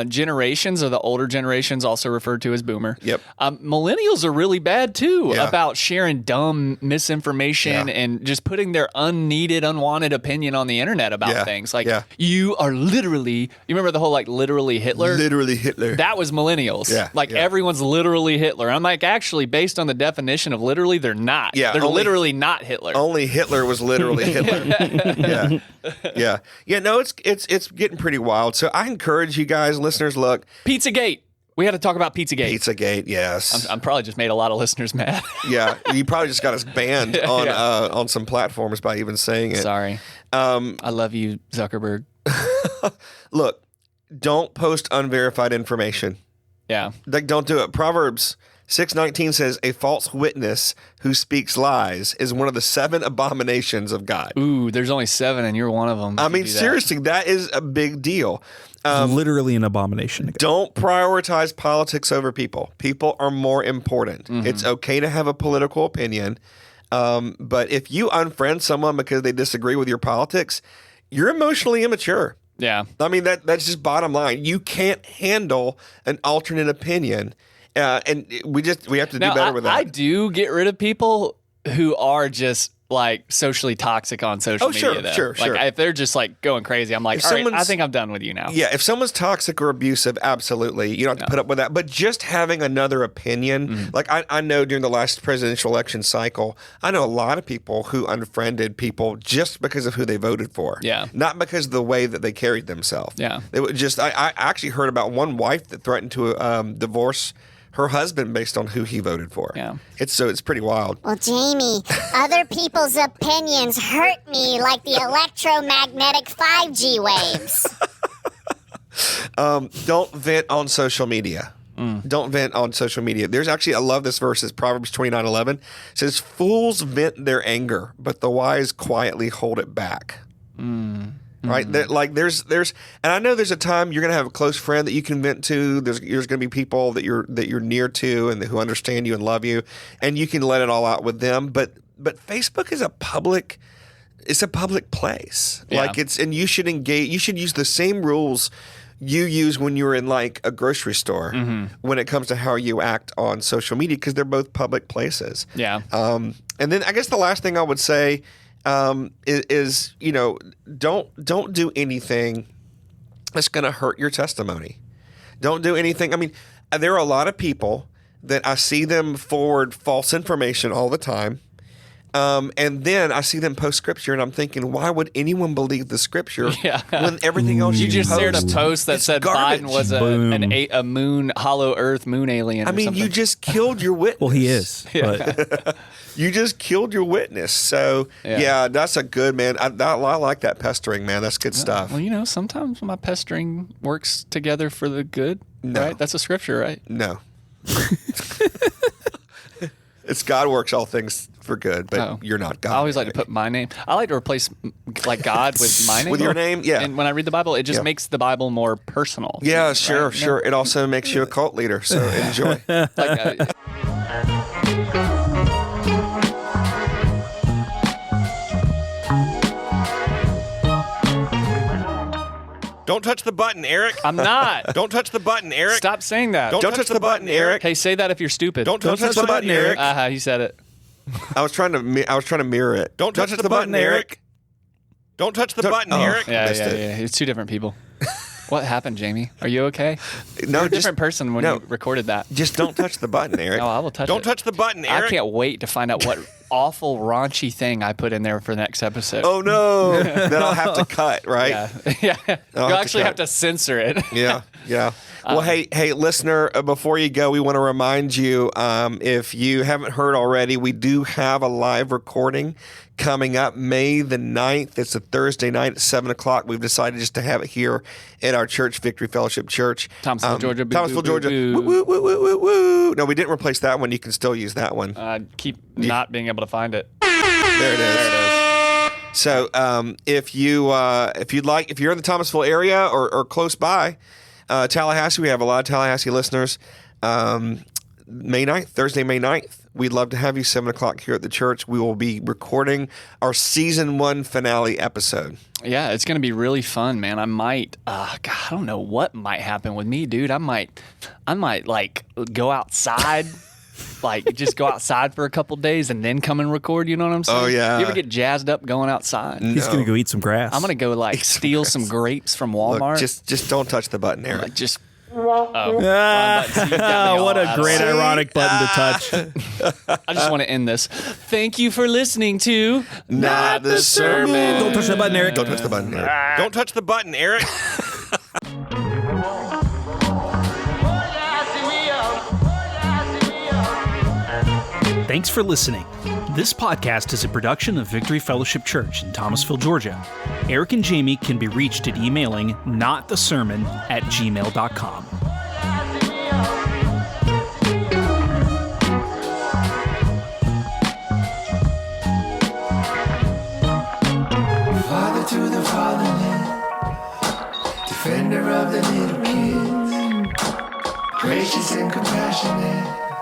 [SPEAKER 2] generations are the older generations, also referred to as boomer.
[SPEAKER 3] Yep.
[SPEAKER 2] Millennials are really bad too
[SPEAKER 3] Yeah.
[SPEAKER 2] about sharing dumb misinformation
[SPEAKER 3] Yeah.
[SPEAKER 2] and just putting their unneeded, unwanted opinion on the internet about
[SPEAKER 3] Yeah.
[SPEAKER 2] things. Like
[SPEAKER 3] Yeah.
[SPEAKER 2] you are literally. You remember the whole like literally Hitler?
[SPEAKER 3] Literally Hitler.
[SPEAKER 2] That was millennials.
[SPEAKER 3] Yeah,
[SPEAKER 2] Like
[SPEAKER 3] yeah.
[SPEAKER 2] everyone's literally Hitler. I'm like, actually, based on the definition of literally, they're not.
[SPEAKER 3] Yeah,
[SPEAKER 2] They're
[SPEAKER 3] only-
[SPEAKER 2] literally not Hitler.
[SPEAKER 3] Only Hitler was literally Hitler. Yeah. No, it's getting pretty wild. So I encourage you guys, listeners, look,
[SPEAKER 2] Pizzagate. We had to talk about Pizzagate.
[SPEAKER 3] Pizzagate, yes.
[SPEAKER 2] I'm probably just made a lot of listeners mad.
[SPEAKER 3] Yeah, you probably just got us banned on some platforms by even saying it.
[SPEAKER 2] Sorry. I love you, Zuckerberg.
[SPEAKER 3] Look, don't post unverified information.
[SPEAKER 2] Yeah.
[SPEAKER 3] Like, don't do it. Proverbs 6:19 says, "A false witness who speaks lies is one of the 7 abominations of God."
[SPEAKER 2] Ooh, there's only 7 and you're one of them.
[SPEAKER 3] I mean, seriously, that is a big deal.
[SPEAKER 4] Literally an abomination.
[SPEAKER 3] Don't prioritize politics over people. People are more important. It's okay to have a political opinion, but if you unfriend someone because they disagree with your politics, you're emotionally immature.
[SPEAKER 2] Yeah.
[SPEAKER 3] I mean, that's just bottom line. You can't handle an alternate opinion, and we have to do better with that.
[SPEAKER 2] I do get rid of people who are just like socially toxic on social media.
[SPEAKER 3] Sure,
[SPEAKER 2] though.
[SPEAKER 3] sure.
[SPEAKER 2] If they're just like going crazy, I'm like,
[SPEAKER 3] If
[SPEAKER 2] all right, I
[SPEAKER 3] someone's-
[SPEAKER 2] think I'm done with you now.
[SPEAKER 3] Yeah, if someone's toxic or abusive, absolutely. You don't have to put up with that. But just having another opinion, like I know during the last presidential election cycle, I know a lot of people who unfriended people just because of who they voted for.
[SPEAKER 2] Yeah.
[SPEAKER 3] Not because of the way that they carried themselves.
[SPEAKER 2] Yeah.
[SPEAKER 3] It was just, I actually heard about one wife that threatened to divorce her husband based on who he voted for.
[SPEAKER 2] Yeah.
[SPEAKER 3] It's pretty wild.
[SPEAKER 5] Well, Jamie, other people's opinions hurt me like the electromagnetic 5G waves.
[SPEAKER 3] Don't vent on social media. Don't vent on social media. There's actually, I love this verse. It's Proverbs 29:11. It says, "Fools vent their anger, but the wise quietly hold it back." Right? There's, and I know there's a time you're gonna have a close friend that you can vent to. There's gonna be people that you're near to and who understand you and love you, and you can let it all out with them. But Facebook is it's a public place.
[SPEAKER 2] Yeah.
[SPEAKER 3] And you should engage. You should use the same rules you use when you're in like a grocery store when it comes to how you act on social media, because they're both public places.
[SPEAKER 2] Yeah.
[SPEAKER 3] And then I guess the last thing I would say is don't do anything that's going to hurt your testimony. Don't do anything. I mean, there are a lot of people that I see them forward false information all the time. And then I see them post scripture, and I'm thinking, why would anyone believe the scripture when everything else
[SPEAKER 2] You just shared a
[SPEAKER 3] post,
[SPEAKER 2] post that
[SPEAKER 3] it's
[SPEAKER 2] said
[SPEAKER 3] garbage.
[SPEAKER 2] Biden was a moon, hollow Earth moon alien.
[SPEAKER 3] I
[SPEAKER 2] or
[SPEAKER 3] mean,
[SPEAKER 2] something.
[SPEAKER 3] you just killed your witness.
[SPEAKER 4] Well, he is. But
[SPEAKER 3] You just killed your witness. So yeah, that's a good man. I like that pestering, man. That's good stuff.
[SPEAKER 2] Well, sometimes my pestering works together for the good.
[SPEAKER 3] No.
[SPEAKER 2] Right? That's a scripture, right?
[SPEAKER 3] No. It's God works all things for good, but you're not God.
[SPEAKER 2] I always like to put my name. I like to replace like God with my name.
[SPEAKER 3] With your name, yeah.
[SPEAKER 2] And when I read the Bible, it just makes the Bible more personal.
[SPEAKER 3] Yeah,
[SPEAKER 2] right?
[SPEAKER 3] sure. It also makes you a cult leader, so enjoy. Don't touch the button, Eric.
[SPEAKER 2] I'm not.
[SPEAKER 3] Don't touch the button, Eric.
[SPEAKER 2] Stop saying that.
[SPEAKER 3] Don't touch the button, Eric.
[SPEAKER 2] Hey, say that if you're stupid.
[SPEAKER 3] Don't touch the button, Eric.
[SPEAKER 2] He said it.
[SPEAKER 3] I was trying to mirror it. Don't touch the button, Eric. Don't touch the button, Eric.
[SPEAKER 2] Yeah. It's two different people. What happened, Jamie? Are you okay?
[SPEAKER 3] No,
[SPEAKER 2] You're a different person when you recorded that.
[SPEAKER 3] Just don't touch the button, Eric.
[SPEAKER 2] Oh, I will touch it.
[SPEAKER 3] Don't touch the button, Eric.
[SPEAKER 2] I can't wait to find out what awful raunchy thing I put in there for the next episode.
[SPEAKER 3] Oh no, then I'll have to cut, right?
[SPEAKER 2] Yeah.
[SPEAKER 3] I'll
[SPEAKER 2] You'll
[SPEAKER 3] have to
[SPEAKER 2] actually
[SPEAKER 3] cut.
[SPEAKER 2] have to censor it.
[SPEAKER 3] Yeah. Well, hey, listener, before you go, we want to remind you, if you haven't heard already, we do have a live recording coming up May the 9th. It's a Thursday night at 7 o'clock. We've decided just to have it here at our church, Victory Fellowship Church.
[SPEAKER 2] Thomasville, Georgia.
[SPEAKER 3] Thomasville, Georgia. Woo, woo, woo, woo, woo, woo. No, we didn't replace that one. You can still use that one.
[SPEAKER 2] Keep not being able to find it.
[SPEAKER 3] There it is. So if you're in the Thomasville area or close by, Tallahassee, we have a lot of Tallahassee listeners. May 9th, Thursday, May 9th. We'd love to have you 7 o'clock here at the church. We will be recording our season 1 finale episode.
[SPEAKER 2] Yeah, it's going to be really fun, man. I might, I don't know what might happen with me, dude. I might like go outside, like just go outside for a couple days and then come and record. You know what I'm saying?
[SPEAKER 3] Oh, yeah.
[SPEAKER 2] You ever get jazzed up going outside?
[SPEAKER 4] he's going to go eat some grass.
[SPEAKER 2] I'm going to go like steal some grapes from Walmart.
[SPEAKER 3] Look, just don't touch the button, Eric.
[SPEAKER 2] like just.
[SPEAKER 4] what a great ironic button to touch.
[SPEAKER 2] I just want to end this. Thank you for listening to
[SPEAKER 3] Not the Sermon.
[SPEAKER 4] Don't touch the button, Eric.
[SPEAKER 3] Don't touch the button, Eric. Don't touch the button, Eric.
[SPEAKER 1] Thanks for listening. This podcast is a production of Victory Fellowship Church in Thomasville, Georgia. Eric and Jamie can be reached at emailing notthesermon@gmail.com.
[SPEAKER 6] Father to the fatherless, defender of the little kids, gracious and compassionate.